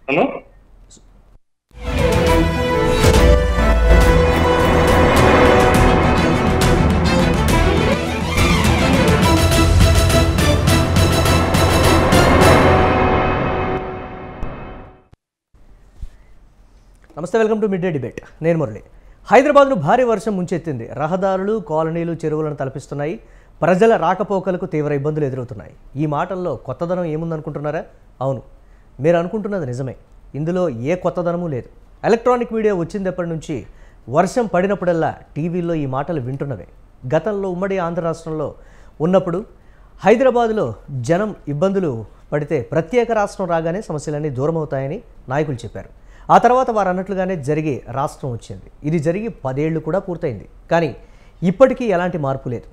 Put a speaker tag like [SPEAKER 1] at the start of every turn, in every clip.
[SPEAKER 1] Hello.
[SPEAKER 2] నమస్తే, welcome to mid day debate. నేను మురళి. హైదరాబాద్ను భారీ వర్షం ముంచెత్తింది. రహదారులు, కాలనీలు, చెరువులను తలపిస్తున్నాయి. ప్రజల రాకపోకలకు తీవ్ర ఇబ్బందులు ఎదురవుతున్నాయి. ఈ మాటల్లో కొత్తదనం ఏముందనుకుంటున్నారా? అవును, మీరు అనుకుంటున్నది నిజమే. ఇందులో ఏ కొత్తదనమూ లేదు. ఎలక్ట్రానిక్ మీడియా వచ్చినప్పటి నుంచి వర్షం పడినప్పుడల్లా టీవీల్లో ఈ మాటలు వింటున్నవే. గతంలో ఉమ్మడి ఆంధ్ర రాష్ట్రంలో ఉన్నప్పుడు హైదరాబాదులో జనం ఇబ్బందులు పడితే ప్రత్యేక రాష్ట్రం రాగానే సమస్యలన్నీ దూరమవుతాయని నాయకులు చెప్పారు. ఆ తర్వాత వారు అన్నట్లుగానే జరిగి రాష్ట్రం వచ్చింది. ఇది జరిగి 10 ఏళ్ళు కూడా పూర్తయింది. కానీ ఇప్పటికీ ఎలాంటి మార్పు లేదు.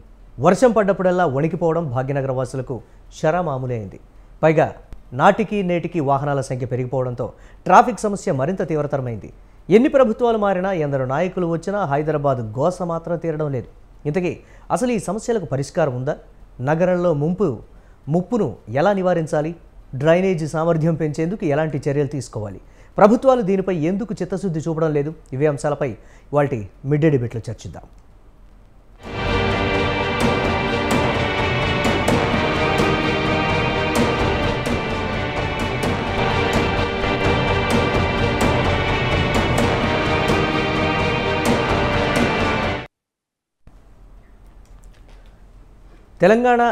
[SPEAKER 2] వర్షం పడ్డప్పుడల్లా వణికిపోవడం భాగ్యనగర వాసులకు షరామామూలే అయింది. పైగా నాటికి నేటికి వాహనాల సంఖ్య పెరిగిపోవడంతో ట్రాఫిక్ సమస్య మరింత తీవ్రతరమైంది. ఎన్ని ప్రభుత్వాలు మారినా, ఎందరు నాయకులు వచ్చినా హైదరాబాద్ గోస మాత్రం తీరడం లేదు. ఇంతకీ అసలు ఈ సమస్యలకు పరిష్కారం ఉందా? నగరంలో ముప్పును ఎలా నివారించాలి? డ్రైనేజీ సామర్థ్యం పెంచేందుకు ఎలాంటి చర్యలు తీసుకోవాలి? ప్రభుత్వాలు దీనిపై ఎందుకు చిత్తశుద్ధి చూపడం లేదు? ఇవే అంశాలపై ఇవాల్టి మిడ్ డే డిబేట్లో చర్చిద్దాం. తెలంగాణ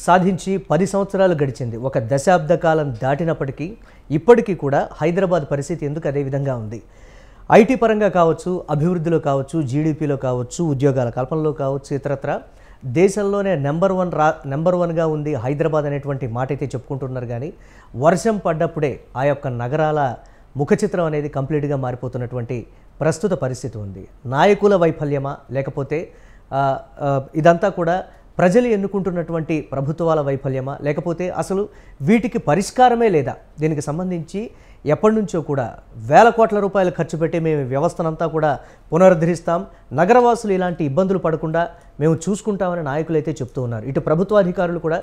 [SPEAKER 2] సాధించి 10 సంవత్సరాలు గడిచింది. ఒక దశాబ్ద కాలం దాటినప్పటికీ ఇప్పటికీ కూడా హైదరాబాద్ పరిస్థితి ఎందుకు అదే విధంగా ఉంది? ఐటీ పరంగా కావచ్చు, అభివృద్ధిలో కావచ్చు, జీడిపిలో కావచ్చు, ఉద్యోగాల కల్పనలో కావచ్చు, ఇతరత్ర దేశంలోనే నెంబర్ వన్గా ఉంది హైదరాబాద్ అనేటువంటి మాట అయితే చెప్పుకుంటున్నారు. కానీ వర్షం పడ్డప్పుడే ఆ యొక్క నగరాల ముఖ చిత్రం అనేది కంప్లీట్గా మారిపోతున్నటువంటి ప్రస్తుత పరిస్థితి ఉంది. నాయకుల వైఫల్యమా, లేకపోతే ఇదంతా కూడా ప్రజలు ఎన్నుకుంటున్నటువంటి ప్రభుత్వాల వైఫల్యమా, లేకపోతే అసలు వీటికి పరిష్కారమే లేదా? దీనికి సంబంధించి ఎప్పటి నుంచో కూడా వేల కోట్ల రూపాయలు ఖర్చు పెట్టి మేము వ్యవస్థనంతా కూడా పునరుద్ధరిస్తాం, నగరవాసులు ఇలాంటి ఇబ్బందులు పడకుండా మేము చూసుకుంటామని నాయకులు అయితే చెప్తూ ఉన్నారు. ఇటు ప్రభుత్వాధికారులు కూడా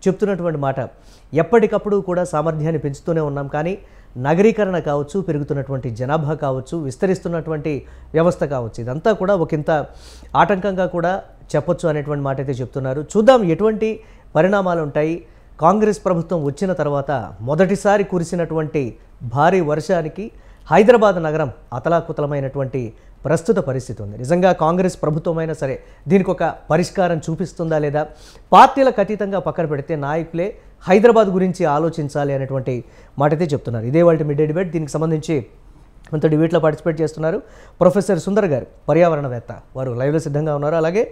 [SPEAKER 2] చెప్తున్నటువంటి మాట, ఎప్పటికప్పుడు కూడా సామర్థ్యాన్ని పెంచుతూనే ఉన్నాం, కానీ నగరీకరణ కావచ్చు, పెరుగుతున్నటువంటి జనాభా కావచ్చు, విస్తరిస్తున్నటువంటి వ్యవస్థ కావచ్చు, ఇదంతా కూడా ఒకంత ఆటంకంగా కూడా చెప్పొచ్చు అనేటువంటి మాట అయితే చెప్తున్నారు. చూద్దాం ఎటువంటి పరిణామాలు ఉంటాయి. కాంగ్రెస్ ప్రభుత్వం వచ్చిన తర్వాత మొదటిసారి కురిసినటువంటి భారీ వర్షానికి హైదరాబాద్ నగరం అతలాకుతలమైనటువంటి ప్రస్తుత పరిస్థితి ఉంది. నిజంగా కాంగ్రెస్ ప్రభుత్వం అయినా సరే దీనికి ఒక పరిష్కారం చూపిస్తుందా లేదా? పార్టీలకు అతీతంగా పక్కన పెడితే నాయకులే హైదరాబాద్ గురించి ఆలోచించాలి అనేటువంటి మాట అయితే చెప్తున్నారు. ఇదే వాళ్ళ మిడ్ డే డిబేట్. దీనికి సంబంధించి మనతో డిబేట్లో పార్టిసిపేట్ చేస్తున్నారు ప్రొఫెసర్ సుందర్ గారు, పర్యావరణవేత్త, వారు లైవ్లో సిద్ధంగా ఉన్నారు. అలాగే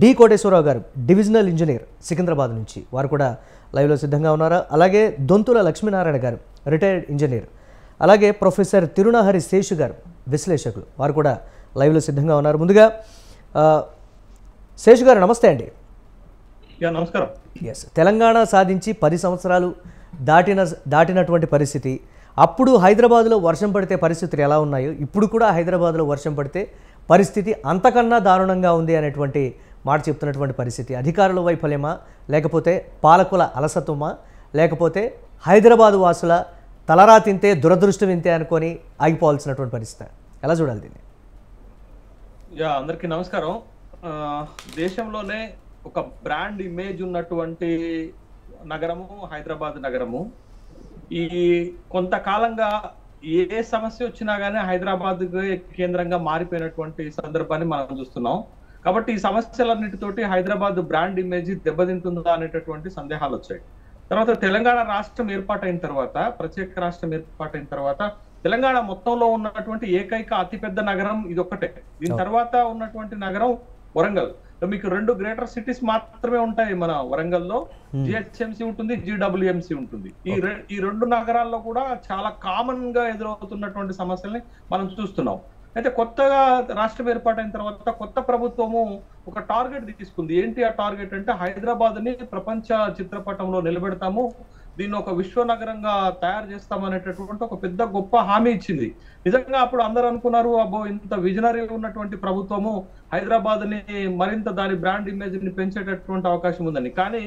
[SPEAKER 2] డి కోటేశ్వరరావు గారు, డివిజనల్ ఇంజనీర్, సికింద్రాబాద్ నుంచి, వారు కూడా లైవ్లో సిద్ధంగా ఉన్నారు. అలాగే దొంతుల లక్ష్మీనారాయణ గారు, రిటైర్డ్ ఇంజనీర్. అలాగే ప్రొఫెసర్ తిరునహరి శేషు గారు, విశ్లేషకులు, వారు కూడా లైవ్లో సిద్ధంగా ఉన్నారు. ముందుగా శేషు గారు నమస్తే అండి.
[SPEAKER 1] నమస్కారం.
[SPEAKER 2] ఎస్, తెలంగాణ సాధించి 10 సంవత్సరాలు దాటినటువంటి పరిస్థితి. అప్పుడు హైదరాబాద్లో వర్షం పడితే పరిస్థితులు ఎలా ఉన్నాయో ఇప్పుడు కూడా హైదరాబాద్లో వర్షం పడితే పరిస్థితి అంతకన్నా దారుణంగా ఉంది అనేటువంటి మాట చెప్తున్నటువంటి పరిస్థితి. అధికారుల వైఫల్యమా, లేకపోతే పాలకుల అలసత్వమా, లేకపోతే హైదరాబాద్ వాసుల తలరా తింటే దురదృష్టం ఇంతే అనుకొని ఆగిపోవాల్సినటువంటి పరిస్థితి. ఎలా చూడాలి దీన్ని?
[SPEAKER 1] అందరికీ నమస్కారం. దేశంలోనే ఒక బ్రాండ్ ఇమేజ్ ఉన్నటువంటి నగరము హైదరాబాద్ నగరము. ఈ కొంతకాలంగా ఏ సమస్య వచ్చినా గానీ హైదరాబాద్ కేంద్రంగా మారిపోయినటువంటి సందర్భాన్ని మనం చూస్తున్నాం. కాబట్టి ఈ సమస్యలన్నిటితోటి హైదరాబాద్ బ్రాండ్ ఇమేజ్ దెబ్బతింటుందా అనేటటువంటి సందేహాలు వచ్చాయి. తర్వాత తెలంగాణ రాష్ట్రం ఏర్పాటైన తర్వాత, ప్రత్యేక రాష్ట్రం ఏర్పాటైన తర్వాత తెలంగాణ మొత్తంలో ఉన్నటువంటి ఏకైక అతిపెద్ద నగరం ఇది ఒక్కటే. దీని తర్వాత ఉన్నటువంటి నగరం వరంగల్. మీకు 2 గ్రేటర్ సిటీస్ మాత్రమే ఉంటాయి మన వరంగల్లో. జిహెచ్ఎంసీ ఉంటుంది, జిడబ్ల్యూఎంసీ ఉంటుంది. ఈ 2 నగరాల్లో కూడా చాలా కామన్ గా ఎదురవుతున్నటువంటి సమస్యల్ని మనం చూస్తున్నాం. అయితే కొత్తగా రాష్ట్రం ఏర్పాటైన తర్వాత కొత్త ప్రభుత్వము ఒక టార్గెట్ తీసుకుంది. ఏంటి ఆ టార్గెట్ అంటే, హైదరాబాద్ ని ప్రపంచ చిత్రపటంలో నిలబెడతాము, దీన్ని ఒక విశ్వ నగరంగా తయారు చేస్తామనేటటువంటి ఒక పెద్ద గొప్ప హామీ ఇచ్చింది. నిజంగా అప్పుడు అందరూ అనుకున్నారు, అబ్బో ఇంత విజనరీ ఉన్నటువంటి ప్రభుత్వము హైదరాబాద్ ని మరింత దాని బ్రాండ్ ఇమేజ్ ని పెంచేటటువంటి అవకాశం ఉందని. కానీ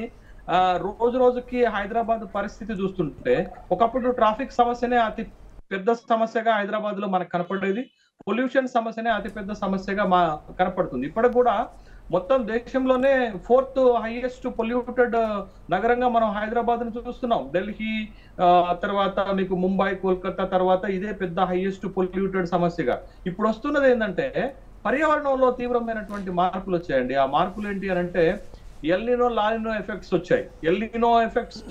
[SPEAKER 1] రోజు రోజుకి హైదరాబాద్ పరిస్థితి చూస్తుంటే, ఒకప్పుడు ట్రాఫిక్ సమస్యనే అతి పెద్ద సమస్యగా హైదరాబాద్ లో మనకు కనపడేది. పొల్యూషన్ సమస్యనే అతిపెద్ద సమస్యగా కనపడుతుంది. ఇప్పటికి కూడా మొత్తం దేశంలోనే 4th హైయెస్ట్ పొల్యూటెడ్ నగరంగా మనం హైదరాబాద్ ను చూస్తున్నాం. ఢిల్లీ తర్వాత మీకు ముంబై, కోల్కతా తర్వాత ఇదే పెద్ద హైయెస్ట్ పొల్యూటెడ్ సమస్యగా. ఇప్పుడు వస్తున్నది ఏంటంటే పర్యావరణంలో తీవ్రమైనటువంటి మార్పులు వచ్చాయండి. ఆ మార్పులు ఏంటి అని అంటే ఎల్నినో, లానినో ఎఫెక్ట్స్ వచ్చాయి. ఎల్నినో ఎఫెక్ట్స్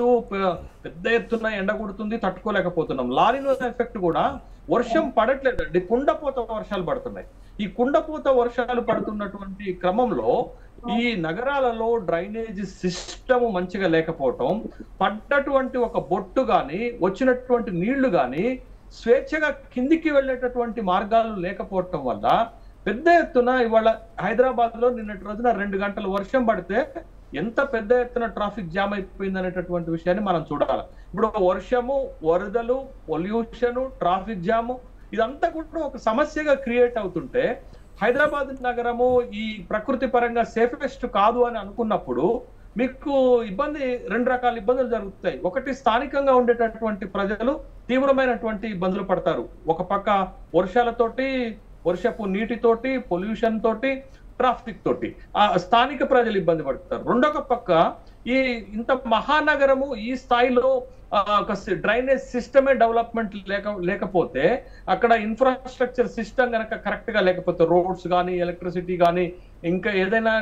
[SPEAKER 1] పెద్ద ఎత్తున ఎండ కొడుతుంది, తట్టుకోలేకపోతున్నాం. లానినో ఎఫెక్ట్ కూడా వర్షం పడట్లేదండి, కుండపోత వర్షాలు పడుతున్నాయి. ఈ కుండపోత వర్షాలు పడుతున్నటువంటి క్రమంలో ఈ నగరాలలో డ్రైనేజ్ సిస్టమ్ మంచిగా లేకపోవటం, పడ్డటువంటి ఒక బొట్టు గాని వచ్చినటువంటి నీళ్లు గాని స్వేచ్ఛగా కిందికి వెళ్ళేటటువంటి మార్గాలు లేకపోవటం వల్ల పెద్ద ఎత్తున ఇవాళ హైదరాబాద్ లో నిన్నటి రోజున 2 గంటలు వర్షం పడితే ఎంత పెద్ద ఎత్తున ట్రాఫిక్ జామ్ అయిపోయింది అనేటటువంటి విషయాన్ని మనం చూడాలి. ఇప్పుడు వర్షము, వరదలు, పొల్యూషన్, ట్రాఫిక్ జాము ఇదంతా కూడా ఒక సమస్యగా క్రియేట్ అవుతుంటే హైదరాబాద్ నగరము ఈ ప్రకృతి పరంగా సేఫెస్ట్ కాదు అని అనుకున్నప్పుడు మీకు రెండు రకాల ఇబ్బందులు జరుగుతాయి. ఒకటి, స్థానికంగా ఉండేటటువంటి ప్రజలు తీవ్రమైనటువంటి ఇబ్బందులు పడతారు. ఒక పక్క వర్షాలతోటి, వర్షపు నీటితోటి, పొల్యూషన్ తోటి, ట్రాఫిక్ తోటి ఆ స్థానిక ప్రజలు ఇబ్బంది పడతారు. రెండొక పక్క ఇంత మహానగరము ఈ స్థాయిలో ఒక డ్రైనేజ్ సిస్టమే డెవలప్మెంట్ లేకపోతే, అక్కడ ఇన్ఫ్రాస్ట్రక్చర్ సిస్టమ్ కనుక కరెక్ట్ గా లేకపోతే, రోడ్స్ కానీ, ఎలక్ట్రిసిటీ కానీ, ఇంకా ఏదైనా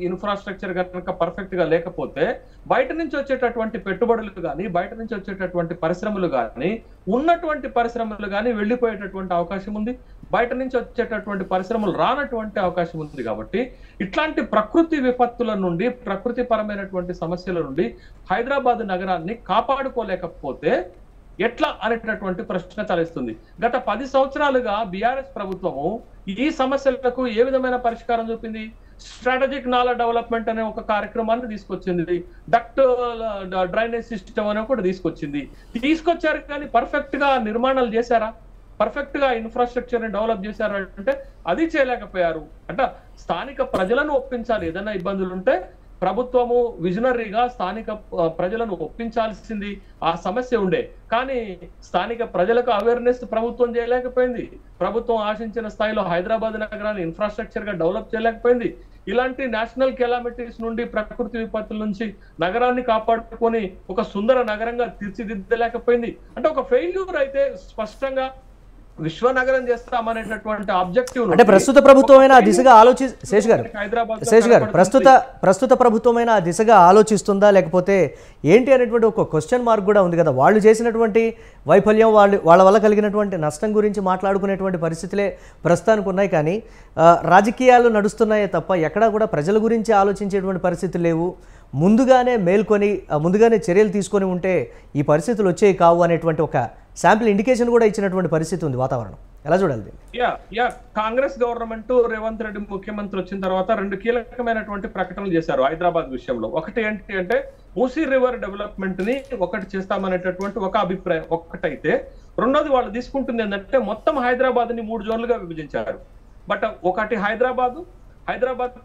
[SPEAKER 1] ఇన్ఫ్రాస్ట్రక్చర్ కనుక పర్ఫెక్ట్ గా లేకపోతే బయట నుంచి వచ్చేటటువంటి పెట్టుబడులు కానీ, బయట నుంచి వచ్చేటటువంటి పరిశ్రమలు కానీ, ఉన్నటువంటి పరిశ్రమలు కానీ వెళ్ళిపోయేటటువంటి అవకాశం ఉంది. బయట నుంచి వచ్చేటటువంటి పరిశ్రమలు రానటువంటి అవకాశం ఉంది. కాబట్టి ఇట్లాంటి ప్రకృతి విపత్తుల నుండి, ప్రకృతి పరమైనటువంటి సమస్యల నుండి హైదరాబాద్ నగరాన్ని కాపాడుకోలేకపోతే ఎట్లా అనేటటువంటి ప్రశ్న తలెస్తుంది. గత 10 సంవత్సరాలుగా బీఆర్ఎస్ ప్రభుత్వము ఈ సమస్యలకు ఏ విధమైన పరిష్కారం చూపింది? స్ట్రాటజిక్ నాలా డెవలప్మెంట్ అనే ఒక కార్యక్రమాన్ని తీసుకొచ్చింది. డక్ట్ డ్రైనేజ్ సిస్టమ్ అనే ఒకటి తీసుకొచ్చారు. కానీ పర్ఫెక్ట్ గా నిర్మాణాలు చేశారా? పర్ఫెక్ట్ గా ఇన్ఫ్రాస్ట్రక్చర్ ని డెవలప్ చేశారు అంటే అది చేయలేకపోయారు. అంటే స్థానిక ప్రజలను ఒప్పించాలి. ఏదైనా ఇబ్బందులు ఉంటే ప్రభుత్వము విజనరీగా స్థానిక ప్రజలను ఒప్పించాల్సింది ఆ సమస్య ఉండే. కానీ స్థానిక ప్రజలకు అవేర్నెస్ ప్రభుత్వం చేయలేకపోయింది. ప్రభుత్వం ఆశించిన స్థాయిలో హైదరాబాద్ నగరాన్ని ఇన్ఫ్రాస్ట్రక్చర్ గా డెవలప్ చేయలేకపోయింది. ఇలాంటి నేషనల్ కెలామిటీస్ నుండి, ప్రకృతి విపత్తుల నుంచి నగరాన్ని కాపాడుకొని ఒక సుందర నగరంగా తీర్చిదిద్దలేకపోయింది. అంటే ఒక ఫెయిల్యూర్ అయితే స్పష్టంగా విశ్వనగరం చేస్తామనేటటువంటి ఆబ్జెక్టివ్
[SPEAKER 2] అంటే ప్రస్తుత ప్రభుత్వమైన ఆ దిశగా శేష్ గారు ప్రస్తుత ప్రభుత్వమైన ఆ దిశగా ఆలోచిస్తుందా, లేకపోతే ఏంటి అనేటువంటి ఒక క్వశ్చన్ మార్క్ కూడా ఉంది కదా. వాళ్ళు చేసినటువంటి వైఫల్యం, వాళ్ళ వల్ల కలిగినటువంటి నష్టం గురించి మాట్లాడుకునేటువంటి పరిస్థితులే ప్రస్తుతానికి ఉన్నాయి. కానీ రాజకీయాలు నడుస్తున్నాయే తప్ప ఎక్కడా కూడా ప్రజల గురించి ఆలోచించేటువంటి పరిస్థితులు లేవు. ముందుగానే మేల్కొని, ముందుగానే చర్యలు తీసుకొని ఉంటే ఈ పరిస్థితులు వచ్చేవి కావు అనేటువంటి ఒక శాంపిల్ ఇండికేషన్ కూడా ఇచ్చినటువంటి పరిస్థితి ఉంది వాతావరణం. ఎలా చూడాలి?
[SPEAKER 1] కాంగ్రెస్ గవర్నమెంట్, రేవంత్ రెడ్డి ముఖ్యమంత్రి వచ్చిన తర్వాత 2 కీలకమైనటువంటి ప్రకటనలు చేశారు హైదరాబాద్ విషయంలో. ఒకటి ఏంటి అంటే మూసీ రివర్ డెవలప్మెంట్ ని ఒకటి చేస్తామనేటటువంటి ఒక అభిప్రాయం ఒకటైతే, రెండోది వాళ్ళు తీసుకుంటుంది ఏంటంటే మొత్తం హైదరాబాద్ ని 3 జోన్లుగా విభజించారు. బట్ ఒకటి హైదరాబాద్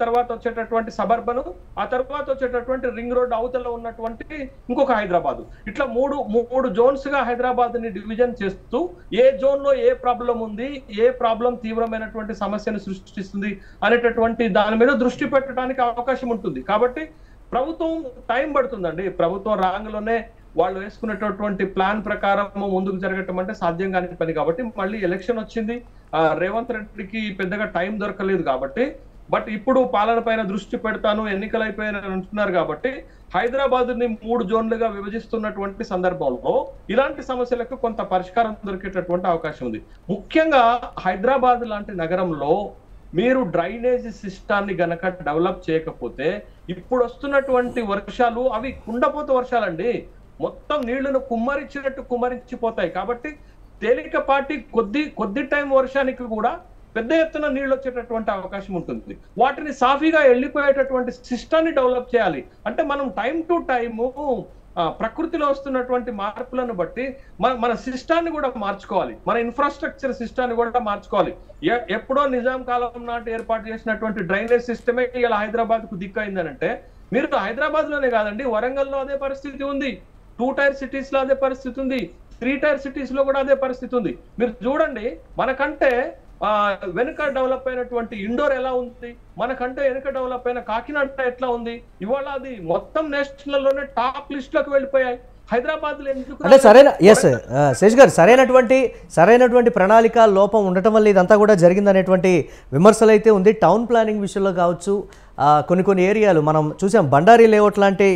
[SPEAKER 1] తర్వాత వచ్చేటటువంటి సబర్బన్, ఆ తర్వాత వచ్చేటటువంటి రింగ్ రోడ్ అవతల ఉన్నటువంటి ఇంకొక హైదరాబాద్, ఇట్లా మూడు జోన్స్ గా హైదరాబాద్ ని డివిజన్ చేస్తూ ఏ జోన్ లో ఏ ప్రాబ్లం ఉంది, ఏ ప్రాబ్లం తీవ్రమైనటువంటి సమస్యను సృష్టిస్తుంది అనేటటువంటి దాని మీద దృష్టి పెట్టడానికి అవకాశం ఉంటుంది. కాబట్టి ప్రభుత్వం టైం పడుతుందండి. ప్రభుత్వం రాంగ్లోనే వాళ్ళు వేసుకునేటటువంటి ప్లాన్ ప్రకారం ముందుకు జరగటం అంటే సాధ్యం కాని పని. కాబట్టి మళ్ళీ ఎలక్షన్ వచ్చింది, రేవంత్ రెడ్డికి పెద్దగా టైం దొరకలేదు. కాబట్టి బట్ ఇప్పుడు పాలన పైన దృష్టి పెడతాను, ఎన్నికలు అయిపోయాయని అంటున్నారు. కాబట్టి హైదరాబాద్ ని 3 జోన్లుగా విభజిస్తున్నటువంటి సందర్భంలో ఇలాంటి సమస్యలకు కొంత పరిష్కారం దొరికేటటువంటి అవకాశం ఉంది. ముఖ్యంగా హైదరాబాద్ లాంటి నగరంలో మీరు డ్రైనేజ్ సిస్టాన్ని గనక డెవలప్ చేయకపోతే ఇప్పుడు వస్తున్నటువంటి వర్షాలు అవి కుండపోత వర్షాలండి. మొత్తం నీళ్లను కుమ్మరించిపోతాయి. కాబట్టి తేలికపాటి కొద్ది టైం వర్షానికి కూడా పెద్ద ఎత్తున నీళ్ళు వచ్చేటటువంటి అవకాశం ఉంటుంది. వాటిని సాఫీగా వెళ్ళిపోయేటటువంటి సిస్టాన్ని డెవలప్ చేయాలి. అంటే మనం టైం టు టైము ప్రకృతిలో వస్తున్నటువంటి మార్పులను బట్టి మన సిస్టాన్ని కూడా మార్చుకోవాలి, మన ఇన్ఫ్రాస్ట్రక్చర్ సిస్టాన్ని కూడా మార్చుకోవాలి. ఎప్పుడో నిజాం కాలం నాటి ఏర్పాటు చేసినటువంటి డ్రైనేజ్ సిస్టమే ఇలా హైదరాబాద్ కు దిక్కైందనంటే, మీరు హైదరాబాద్ లోనే కాదండి, వరంగల్లో అదే పరిస్థితి ఉంది, 2 టైర్ సిటీస్ లో అదే పరిస్థితి ఉంది, 3 టైర్ సిటీస్ లో కూడా అదే పరిస్థితి ఉంది. మీరు చూడండి, మనకంటే వెనుక డెవలప్ అయినటువంటి ఇండోర్ ఎలా ఉంది, మనకంటే వెనుక డెవలప్ అయిన కాకినాడ ఎట్లా ఉంది. ఇవాళ అది మొత్తం నేషనల్ లోనే టాప్ లిస్ట్ లోకి వెళ్ళిపోయాయి. హైదరాబాద్ లో ఎందుకు
[SPEAKER 2] అంటే సరైన శేష్ గారు సరైనటువంటి ప్రణాళిక లోపం ఉండటం వల్ల ఇదంతా కూడా జరిగిందనేటువంటి విమర్శలు అయితే ఉంది. టౌన్ ప్లానింగ్ విషయంలో కావచ్చు, కొన్ని ఏరియాలు మనం చూసాం, బండారీ లేఅవుట్ లాంటి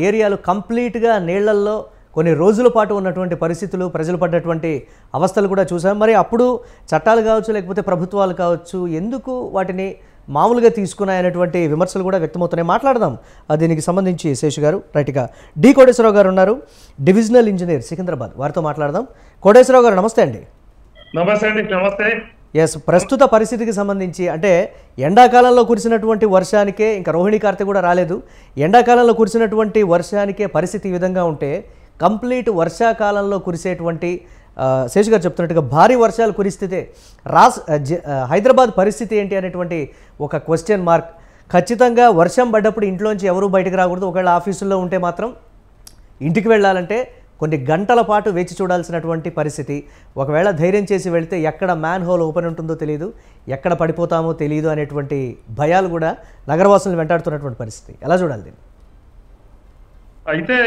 [SPEAKER 2] ఏరియాలు కంప్లీట్గా నీళ్లల్లో కొన్ని రోజుల పాటు ఉన్నటువంటి పరిస్థితులు, ప్రజలు పడ్డటువంటి అవస్థలు కూడా చూసాం. మరి అప్పుడు చట్టాలు కావచ్చు, లేకపోతే ప్రభుత్వాలు కావచ్చు, ఎందుకు వాటిని మామూలుగా తీసుకున్నాయనేటువంటి విమర్శలు కూడా వ్యక్తమవుతున్నాయి. మాట్లాడదాం దీనికి సంబంధించి శేషు గారు. రైట్గా డి కోటేశ్వరరావు గారు ఉన్నారు, డివిజనల్ ఇంజనీర్ సికింద్రాబాద్, వారితో మాట్లాడదాం. కోటేశ్వరరావు గారు నమస్తే అండి.
[SPEAKER 3] నమస్తే అండి. నమస్తే.
[SPEAKER 2] ఎస్, ప్రస్తుత పరిస్థితికి సంబంధించి అంటే ఎండాకాలంలో కురిసినటువంటి వర్షానికే, ఇంకా రోహిణి కార్తె కూడా రాలేదు, ఎండాకాలంలో కురిసినటువంటి వర్షానికే పరిస్థితి ఈ విధంగా ఉంటే కంప్లీట్ వర్షాకాలంలో కురిసేటువంటి శేషు గారు చెప్తున్నట్టుగా భారీ వర్షాలు కురిస్తే హైదరాబాద్ పరిస్థితి ఏంటి అనేటువంటి ఒక క్వశ్చన్ మార్క్. ఖచ్చితంగా వర్షం పడ్డప్పుడు ఇంట్లోంచి ఎవరూ బయటకు రాకూడదు. ఒకవేళ ఆఫీసుల్లో ఉంటే మాత్రం ఇంటికి వెళ్ళాలంటే కొన్ని గంటల పాటు వేచి చూడాల్సినటువంటి పరిస్థితి. ఒకవేళ ధైర్యం చేసి వెళితే ఎక్కడ మ్యాన్ హోల్ ఓపెన్ ఉంటుందో తెలియదు, ఎక్కడ పడిపోతామో తెలియదు అనేటువంటి భయాలు కూడా నగరవాసులను వెంటాడుతున్నటువంటి పరిస్థితి. ఎలా చూడాలి దీన్ని?
[SPEAKER 3] అయితే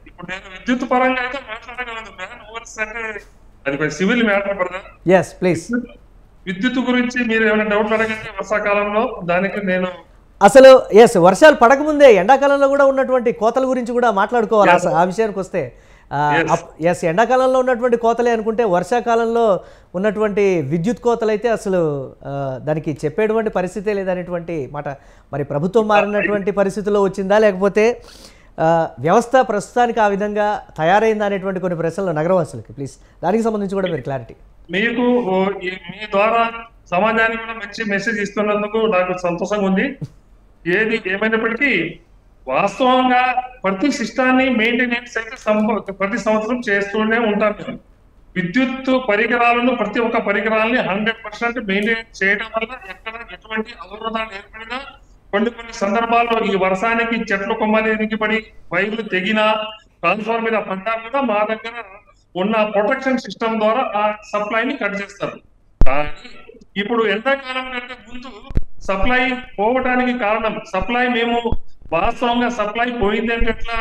[SPEAKER 3] ఇప్పుడు నేను విద్యుత్ పరంగా అయితే మాట్లాడగలను. అది civil matter brother.
[SPEAKER 2] Yes please.
[SPEAKER 3] విద్యుత్ గురించి మీరు ఏమైనా డౌట్లు అడగండి వర్షాకాలంలో, దానికి నేను
[SPEAKER 2] అసలు వర్షాలు పడకముందే ఎండాకాలంలో కూడా ఉన్నటువంటి కోతల గురించి కూడా మాట్లాడుకోవాలి. ఆ విషయానికి వస్తే ఎండాకాలంలో ఉన్నటువంటి కోతలే అనుకుంటే వర్షాకాలంలో ఉన్నటువంటి విద్యుత్ కోతలు అయితే అసలు దానికి చెప్పేటువంటి పరిస్థితే లేదనేటువంటి మాట. మరి ప్రభుత్వం మారినటువంటి పరిస్థితుల్లో వచ్చిందా, లేకపోతే వ్యవస్థ ప్రస్తుతానికి ఆ విధంగా తయారైందా అనేటువంటి కొన్ని ప్రశ్నలు నగరవాసులకి ప్లీజ్, దానికి సంబంధించి కూడా మీరు క్లారిటీ.
[SPEAKER 3] మీకు మీ ద్వారా సమాజానికి కూడా మంచి మెసేజ్ ఇస్తున్నందుకు నాకు సంతోషంగా ఉంది. ఏమైనప్పటికీ వాస్తవంగా ప్రతి సిస్టాన్ని మెయింటెనెన్స్ అయితే ప్రతి సంవత్సరం చేస్తూనే ఉంటాం. విద్యుత్ పరికరాలను, ప్రతి ఒక్క పరికరాలని 100% మెయింటెనెన్స్ చేయడం వల్ల ఎక్కడ ఎటువంటి అవరోధాలు ఏర్పడినా, కొన్ని సందర్భాల్లో ఈ వర్షానికి చెట్లు కొమ్మలు పడి వైర్లు తెగినా, ట్రాన్స్ఫార్మర్ మీద పడ్డా కూడా మా దగ్గర ఉన్న ప్రొటెక్షన్ సిస్టమ్ ద్వారా ఆ సప్లైని కట్ చేస్తారు. కానీ ఇప్పుడు ఎండాకాలం కంటే ముందు సప్లై పోవడానికి కారణం, సప్లై మేము వాస్తవంగా సప్లై పోయింది అంటే ఎట్లా,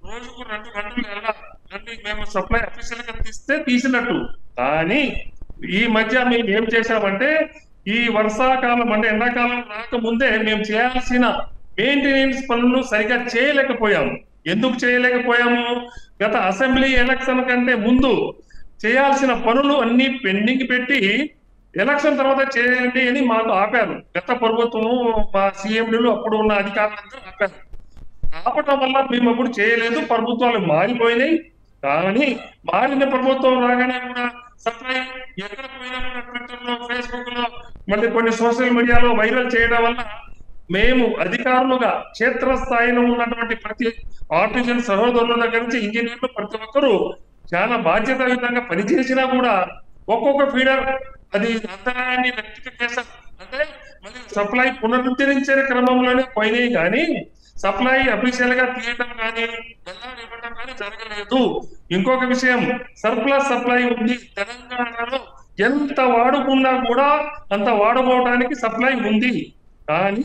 [SPEAKER 3] రోజుకు 2 గంటలు వెళ్ళాలి, మేము సప్లై అఫీషియల్ గా తీసినట్టు. కానీ ఈ మధ్య మేము ఏం చేశామంటే, ఈ వర్షాకాలం అంటే ఎండాకాలం రాకముందే మేము చేయాల్సిన మెయింటెనెన్స్ పనులు సరిగా చేయలేకపోయాము. ఎందుకు చేయలేకపోయాము? గత అసెంబ్లీ ఎలక్షన్ కంటే ముందు చేయాల్సిన పనులు అన్ని పెండింగ్ పెట్టి ఎలక్షన్ తర్వాత చేయండి అని మాకు ఆపారు. గత ప్రభుత్వము, మా సీఎండీలు అప్పుడు ఉన్న అధికారులంతా ఆపారు. ఆపటం వల్ల మేము అప్పుడు చేయలేదు. ప్రభుత్వాలు మారిపోయినాయి. కానీ మారిన ప్రభుత్వం రాగానే కూడా సప్లై ఎక్కడ పోయినా కూడా ట్విట్టర్ లో, ఫేస్బుక్ లో, మళ్ళీ కొన్ని సోషల్ మీడియాలో వైరల్ చేయడం వల్ల మేము అధికారులుగా క్షేత్రస్థాయిలో ఉన్నటువంటి ప్రతి ఆర్టిజన్ సహోదరుల దగ్గర నుంచి ఇంజనీర్లు ప్రతి ఒక్కరూ చాలా బాధ్యతాయుతంగా పనిచేసినా కూడా ఒక్కొక్క ఫీడర్ అది అంతరాయాన్ని రెక్టిఫికేషన్ అంటే మళ్ళీ సప్లై పునరుద్ధరించే క్రమంలోనే పోయినాయి. కానీ సప్లై అఫీషియల్ గా తీయటం కానీ ఇవ్వడం కానీ జరగలేదు. ఇంకొక విషయం, సర్ప్లస్ సప్లై ఉంది తెలంగాణలో. ఎంత వాడుకున్నా కూడా అంత వాడుకోవడానికి సప్లై ఉంది. కానీ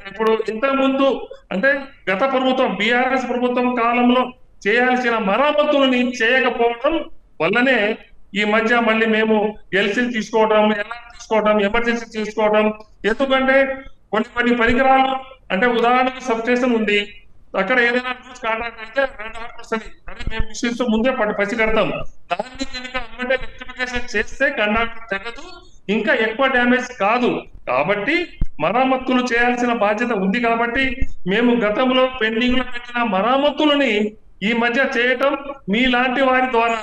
[SPEAKER 3] ఇప్పుడు ఇంతకుముందు అంటే గత ప్రభుత్వం, బీఆర్ఎస్ ప్రభుత్వం కాలంలో చేయాల్సిన మరమ్మతులని చేయకపోవడం వల్లనే ఈ మధ్య మళ్ళీ మేము ఎల్సీ తీసుకోవడం, ఎల్ఆర్ తీసుకోవడం, ఎమర్జెన్సీ తీసుకోవడం. ఎందుకంటే కొన్ని పరికరాలు అంటే ఉదాహరణకు సబ్ స్టేషన్ ఉంది, అక్కడ ఏదైనా న్యూస్ కాంట్రాక్ట్ అయితే 2 hours అని మేము మిషన్స్ ముందే పసి కడతాం. దాన్ని కనుక అమ్మటే రెక్టిఫికేషన్ చేస్తే కండక్టర్ తెగదు, ఇంకా ఎక్కువ డ్యామేజ్ కాదు. కాబట్టి మరమ్మతులు చేయాల్సిన బాధ్యత ఉంది. కాబట్టి మేము గతంలో పెండింగ్ లో పెట్టిన మరమ్మతులని ఈ మధ్య చేయటం, మీలాంటి వారి ద్వారా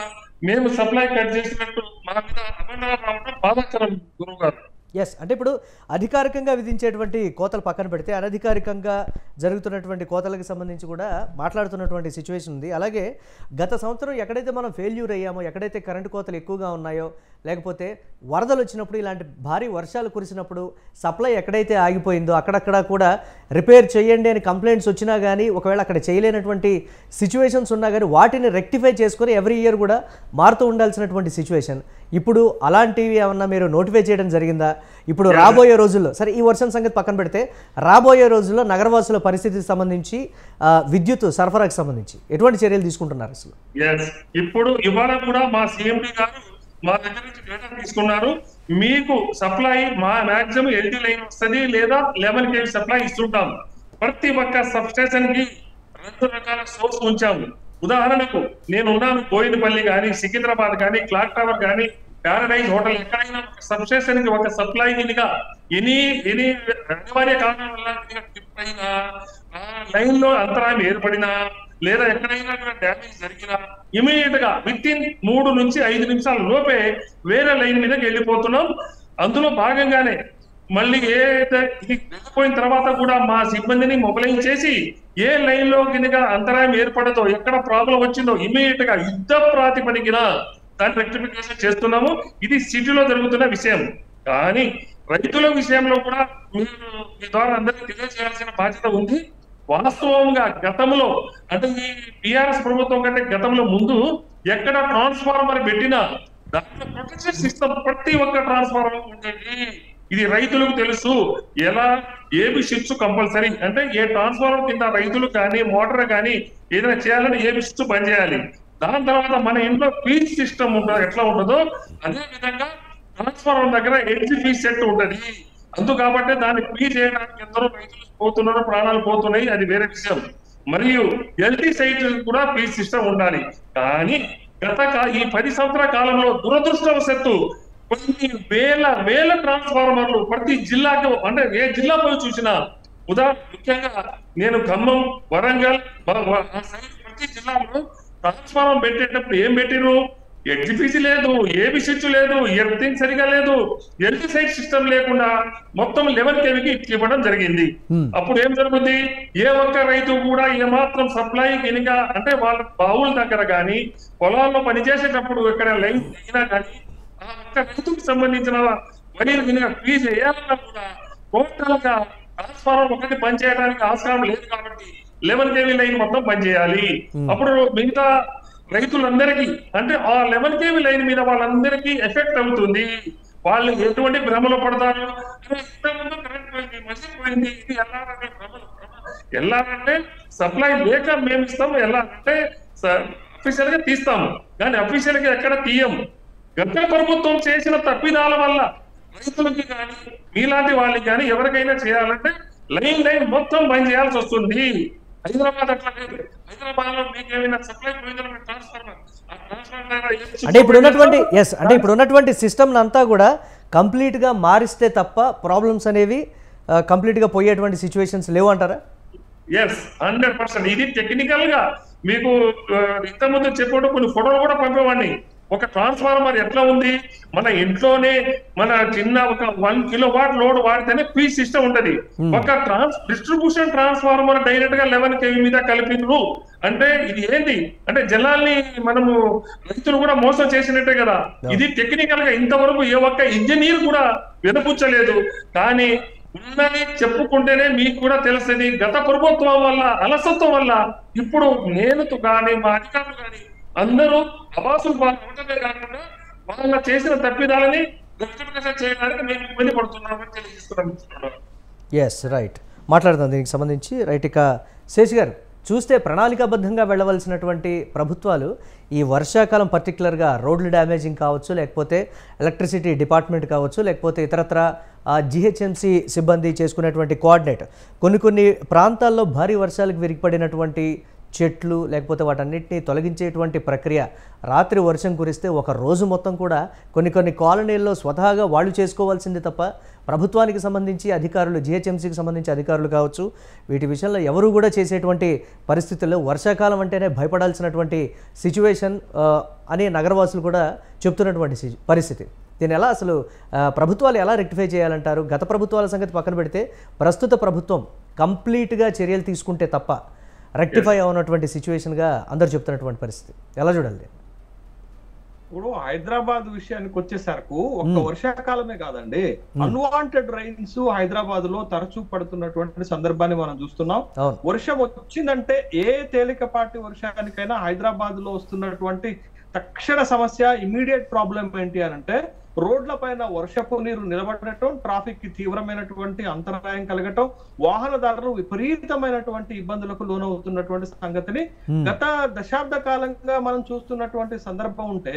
[SPEAKER 3] మేము సప్లై కట్ చేసినట్టు మా మీద అభండాలు రావడం బాధాకరం గురువు గారు.
[SPEAKER 2] ఎస్, అంటే ఇప్పుడు అధికారికంగా విధించేటువంటి కోతలు పక్కన పెడితే అనధికారికంగా జరుగుతున్నటువంటి కోతలకు సంబంధించి కూడా మాట్లాడుతున్నటువంటి సిచ్యువేషన్ ఉంది. అలాగే గత సంవత్సరం ఎక్కడైతే మనం ఫెయిల్యూర్ అయ్యామో, ఎక్కడైతే కరెంటు కోతలు ఎక్కువగా ఉన్నాయో, లేకపోతే వరదలు వచ్చినప్పుడు ఇలాంటి భారీ వర్షాలు కురిసినప్పుడు సప్లై ఎక్కడైతే ఆగిపోయిందో అక్కడక్కడ కూడా రిపేర్ చేయండి అని కంప్లైంట్స్ వచ్చినా కానీ ఒకవేళ అక్కడ చేయలేనటువంటి సిచ్యువేషన్స్ ఉన్నా కానీ వాటిని రెక్టిఫై చేసుకొని ఎవ్రీ ఇయర్ కూడా మారుతూ ఉండాల్సినటువంటి సిచ్యువేషన్. ఇప్పుడు అలాంటివి ఏమన్నా మీరు నోటిఫై చేయడం జరిగిందా? ఇప్పుడు రాబోయే రోజుల్లో, సరే ఈ వర్షం సంగతి పక్కన పెడితే, రాబోయే రోజుల్లో నగరవాసుల పరిస్థితికి సంబంధించి విద్యుత్ సరఫరాకు సంబంధించి ఎటువంటి చర్యలు తీసుకుంటున్నారు అసలు?
[SPEAKER 3] ఇప్పుడు ఇవాళ కూడా మా సిఎండి గారు మా దగ్గర నుంచి డేటా తీసుకున్నారు. మీకు సప్లై మా మాక్సిమం 80 లైన్ వస్తుంది లేదా 11 kV సప్లై ఇస్తుంటాం. ప్రతి ఒక్క సబ్ స్టేషన్ కి 2 రకాల సోర్స్ ఉంచాము. ఉదాహరణకు నేను ఉన్నాను బోయినపల్లి కానీ, సికింద్రాబాద్ కానీ, క్లాక్ టవర్ కానీ, ప్యారడైజ్ హోటల్, ఎక్కడైనా సబ్ స్టేషన్ కి ఒక సప్లై గా ఎనీ అనివార్య కారణం వల్ల ట్రిప్ అయినా, లైన్ లో అంతరాయం ఏర్పడినా లేదా ఎక్కడైనా డ్యామేజ్ జరిగినా ఇమీడియట్ గా విత్ ఇన్ 3 నుంచి 5 నిమిషాల లోపే వేరే లైన్ మీదకి వెళ్ళిపోతున్నాం. అందులో భాగంగానే మళ్ళీ ఇది వెళ్ళిపోయిన తర్వాత కూడా మా సిబ్బందిని మొబైలైజ్ చేసి ఏ లైన్ లో కింద అంతరాయం ఏర్పడదో, ఎక్కడ ప్రాబ్లం వచ్చిందో ఇమీడియట్ గా యుద్ధ ప్రాతిపదికన దాన్ని రెక్టిఫికేషన్ చేస్తున్నాము. ఇది సిటీలో జరుగుతున్న విషయం. కానీ రైతుల విషయంలో కూడా మీరు మీ ద్వారా అందరికీ తెలియజేయాల్సిన బాధ్యత ఉంది. వాస్తవంగా గతంలో అంటే ఈ టిఆర్ఎస్ ప్రభుత్వం కంటే గతంలో ముందు ఎక్కడ ట్రాన్స్ఫార్మర్ పెట్టినా దాంట్లో ప్రొటెక్షన్ సిస్టమ్ ప్రతి ఒక్క ట్రాన్స్ఫార్మర్ ఉండేది. ఇది రైతులకు తెలుసు. ఎలా ఏబి షిప్స్ కంపల్సరీ, అంటే ఏ ట్రాన్స్ఫార్మర్ కింద రైతులు కానీ మోటార్ కానీ ఏదైనా చేయాలంటే ఏబి షిప్స్ బంద్ చేయాలి. దాని తర్వాత మన ఇంట్లో ఫీజ్ సిస్టమ్ ఉంటుంది, ఎట్లా ఉంటుందో అదే విధంగా ట్రాన్స్ఫార్మర్ దగ్గర ఎడ్జి ఫీజ్ సెట్ ఉంటుంది. కాబట్టి దాన్ని ఫీ చేయడానికి ఎందరో రైతులు పోతున్నారు, ప్రాణాలు పోతున్నాయి, అది వేరే విషయం. మరియు ఎల్టీ సైట్ కూడా ఫీజ్ సిస్టమ్ ఉండాలి. కానీ ఈ 10 సంవత్సరాల కాలంలో దురదృష్టవశాత్తు కొన్ని వేల ట్రాన్స్ఫార్మర్లు ప్రతి జిల్లాకు, అంటే ఏ జిల్లా పోయి చూసినా, ముఖ్యంగా నేను ఖమ్మం, వరంగల్ ప్రతి జిల్లాలో ట్రాన్స్ఫార్మర్ పెట్టేటప్పుడు ఏం పెట్టిరు? ఎడ్జిపిసి లేదు, ఏబి స్విచ్ లేదు, ఎర్తింగ్ సరిగా లేదు, ఎల్టీ సైట్ సిస్టమ్ లేకుండా మొత్తం 11 kVకి ఇవ్వడం జరిగింది. అప్పుడు ఏం జరుగుతుంది? ఏ ఒక్క రైతు కూడా ఏమాత్రం సప్లై కినిక, అంటే వాళ్ళ బావుల దగ్గర కానీ పొలాల్లో పనిచేసేటప్పుడు ఎక్కడ లైన్ దిగినా కానీ ఆ ఒక్క రైతుకు సంబంధించిన వైర్ కినిక ఫీజ్ వేయాలన్నా కూడా టోటల్ గా ట్రాన్స్ఫార్మర్ ఒకటి పనిచేయడానికి ఆస్కారం లేదు. కాబట్టి 11 kV లైన్ మొత్తం పనిచేయాలి. అప్పుడు మిగతా రైతులందరికీ, అంటే ఆ 11 kV లైన్ మీద వాళ్ళందరికీ ఎఫెక్ట్ అవుతుంది. వాళ్ళు ఎటువంటి భ్రమలో పడతారు? కరెంట్ పోయింది, మసీన్ పోయింది, ఇది ఎల్లారంటే భ్రమలు. ఎల్లారంటే సప్లై లేక మేము ఇస్తాము, ఎల్లారంటే అఫీషియల్ గా తీస్తాము, కానీ అఫీషియల్ గా ఎక్కడ తీయము. గత ప్రభుత్వం చేసిన తప్పిదాల వల్ల రైతులకి కానీ మీలాంటి వాళ్ళకి కానీ ఎవరికైనా చేయాలంటే లైన్ మొత్తం బంద్ చేయాల్సి వస్తుంది. హైదరాబాద్ అట్లా లేదు. హైదరాబాద్ లో మీకు ఏమైనా సప్లై పోయిందని ట్రాన్స్ఫార్మర్
[SPEAKER 2] అంటే ఇప్పుడు ఉన్నటువంటి సిస్టమ్ అంతా కూడా కంప్లీట్ గా మారిస్తే తప్ప ప్రాబ్లమ్స్ అనేవి కంప్లీట్ గా పోయేటువంటి సిచ్యువేషన్స్ లేవు అంటారా?
[SPEAKER 3] 100%. ఇది టెక్నికల్ గా మీకు ఇంతకుముందు చెప్పడం కొన్ని ఫోటోలు కూడా పంపేవాడిని. ఒక ట్రాన్స్ఫార్మర్ ఎట్లా ఉంది, మన ఇంట్లోనే మన చిన్న ఒక 1 kW లోడ్ వాడితేనే ఫీజ్ సిస్టమ్ ఉంటది. ఒక డిస్ట్రిబ్యూషన్ ట్రాన్స్ఫార్మర్ డైరెక్ట్ గా 11 kV మీద కలిపినరు అంటే ఇది ఏంటి అంటే జనాల్ని మనము రైతులు కూడా మోసం చేసినట్టే కదా. ఇది టెక్నికల్ గా ఇంతవరకు ఏ ఒక్క ఇంజనీర్ కూడా వినపుచ్చలేదు. కానీ ఉన్నది చెప్పుకుంటేనే మీకు కూడా తెలుస్తుంది. గత ప్రభుత్వం వల్ల అలసత్వం వల్ల ఇప్పుడు నేను కానీ మా అధికారులు కానీ అందరూ అవాసులు ఉండటమే కాకుండా వాళ్ళ చేసిన తప్పిదాలని రెక్టిఫికేషన్ చేయడానికి మేము ఇబ్బంది పడుతున్నామని తెలియజేస్తున్నాం.
[SPEAKER 2] రైట్, మాట్లాడదాం దీనికి సంబంధించి. రైట్, ఇక శేష్ గారు, చూస్తే ప్రణాళికాబద్ధంగా వెళ్ళవలసినటువంటి ప్రభుత్వాలు ఈ వర్షాకాలం పర్టికులర్గా రోడ్లు డ్యామేజింగ్ కావచ్చు, లేకపోతే ఎలక్ట్రిసిటీ డిపార్ట్మెంట్ కావచ్చు, లేకపోతే ఇతరత్ర జిహెచ్ఎంసీ సిబ్బంది చేసుకునేటువంటి కోఆర్డినేట్, కొన్ని ప్రాంతాల్లో భారీ వర్షాలకు విరిగిపడినటువంటి చెట్లు లేకపోతే వాటన్నిటిని తొలగించేటువంటి ప్రక్రియ, రాత్రి వర్షం కురిస్తే ఒక రోజు మొత్తం కూడా కొన్ని కాలనీల్లో స్వతహాగా వాళ్ళు చేసుకోవాల్సింది తప్ప ప్రభుత్వానికి సంబంధించి అధికారులు, జిహెచ్ఎంసీకి సంబంధించి అధికారులు కావచ్చు, వీటి విషయంలో ఎవరు కూడా చేసేటువంటి పరిస్థితుల్లో వర్షాకాలం అంటేనే భయపడాల్సినటువంటి సిచ్యువేషన్ అని నగరవాసులు కూడా చెప్తున్నటువంటి పరిస్థితి. దీన్ని ఎలా అసలు ప్రభుత్వాలు ఎలా రెక్టిఫై చేయాలంటారు? గత ప్రభుత్వాల సంగతి పక్కన పెడితే ప్రస్తుత ప్రభుత్వం కంప్లీట్గా చర్యలు తీసుకుంటే తప్ప రెక్టిఫై అవునటువంటి సిచ్యువేషన్గా అందరు చెప్తున్నటువంటి పరిస్థితి ఎలా చూడాలి?
[SPEAKER 1] ఇప్పుడు హైదరాబాద్ విషయానికి వచ్చేసరికి ఒక్క వర్షాకాలమే కాదండి, అన్వాంటెడ్ రైన్స్ హైదరాబాద్ లో తరచూ పడుతున్నటువంటి సందర్భాన్ని మనం చూస్తున్నాం. వర్షం వచ్చిందంటే ఏ తేలికపాటి వర్షానికైనా హైదరాబాద్ లో వస్తున్నటువంటి తక్షణ సమస్య, ఇమీడియట్ ప్రాబ్లం ఏంటి అని అంటే రోడ్ల పైన వర్షపు నీరు నిలబడటం, ట్రాఫిక్ కి తీవ్రమైనటువంటి అంతరాయం కలగటం, వాహనదారులు విపరీతమైనటువంటి ఇబ్బందులకు లోనవుతున్నటువంటి సంగతిని గత దశాబ్ద కాలంగా మనం చూస్తున్నటువంటి సందర్భం ఉంటే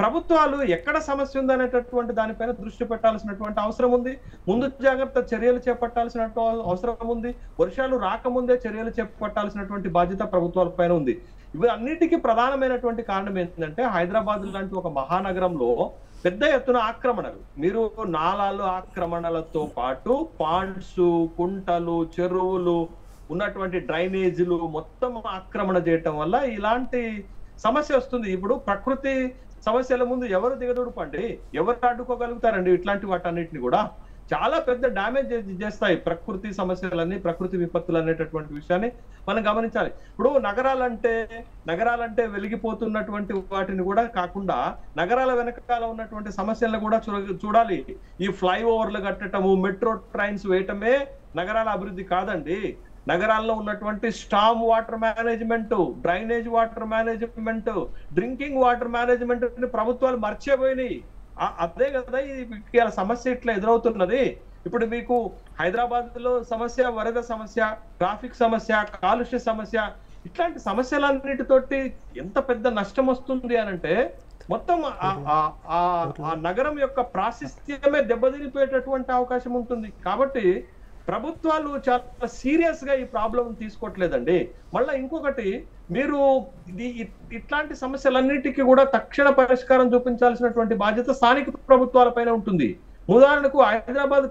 [SPEAKER 1] ప్రభుత్వాలు ఎక్కడ సమస్య ఉందనేటటువంటి దానిపైన దృష్టి పెట్టాల్సినటువంటి అవసరం ఉంది. ముందు జాగ్రత్త చర్యలు చేపట్టాల్సిన అవసరం ఉంది. వర్షాలు రాకముందే చర్యలు చేపట్టాల్సినటువంటి బాధ్యత ప్రభుత్వాల పైన ఉంది. ఇవి అన్నిటికీ ప్రధానమైనటువంటి కారణం ఏంటంటే హైదరాబాద్ లాంటి ఒక మహానగరంలో పెద్ద ఎత్తున ఆక్రమణలు, మీరు నాలాలు ఆక్రమణలతో పాటు పాండ్స్, కుంటలు, చెరువులు, ఉన్నటువంటి డ్రైనేజీలు మొత్తం ఆక్రమణ చేయటం వల్ల ఇలాంటి సమస్య వస్తుంది. ఇప్పుడు ప్రకృతి సమస్యల ముందు ఎవరు దిగదొడుపండి, ఎవరు అడ్డుకోగలుగుతారండి? ఇట్లాంటి వాటన్నిటిని కూడా చాలా పెద్ద డ్యామేజ్ చేస్తాయి ప్రకృతి సమస్యలన్నీ, ప్రకృతి విపత్తులు అనేటటువంటి విషయాన్ని మనం గమనించాలి. ఇప్పుడు నగరాలంటే వెలిగిపోతున్నటువంటి వాటిని కూడా కాకుండా నగరాల వెనకాల ఉన్నటువంటి సమస్యలను కూడా చూడాలి. ఈ ఫ్లైఓవర్లు కట్టడము, మెట్రో ట్రైన్స్ వేయటమే నగరాల అభివృద్ధి కాదండి. నగరాల్లో ఉన్నటువంటి storm water management, drainage water management, drinking water management ప్రభుత్వాలు మర్చిపోయినాయి. అదే కదా ఈ సమస్య ఇట్లా ఎదురవుతున్నది. ఇప్పుడు మీకు హైదరాబాద్ లో సమస్య, వరద సమస్య, ట్రాఫిక్ సమస్య, కాలుష్య సమస్య, ఇట్లాంటి సమస్యలన్నిటితోటి ఎంత పెద్ద నష్టం వస్తుంది అనంటే మొత్తం ఆ నగరం యొక్క ప్రాశస్త్యమే దెబ్బతినిపోయేటటువంటి అవకాశం ఉంటుంది. కాబట్టి ప్రభుత్వాలు చాలా సీరియస్ గా ఈ ప్రాబ్లం తీసుకోవట్లేదండి. మళ్ళీ ఇంకొకటి, మీరు ఇట్లాంటి సమస్యలన్నిటికీ కూడా తక్షణ పరిష్కారం చూపించాల్సినటువంటి బాధ్యత స్థానిక ప్రభుత్వాల పైన ఉంటుంది. ఉదాహరణకు హైదరాబాద్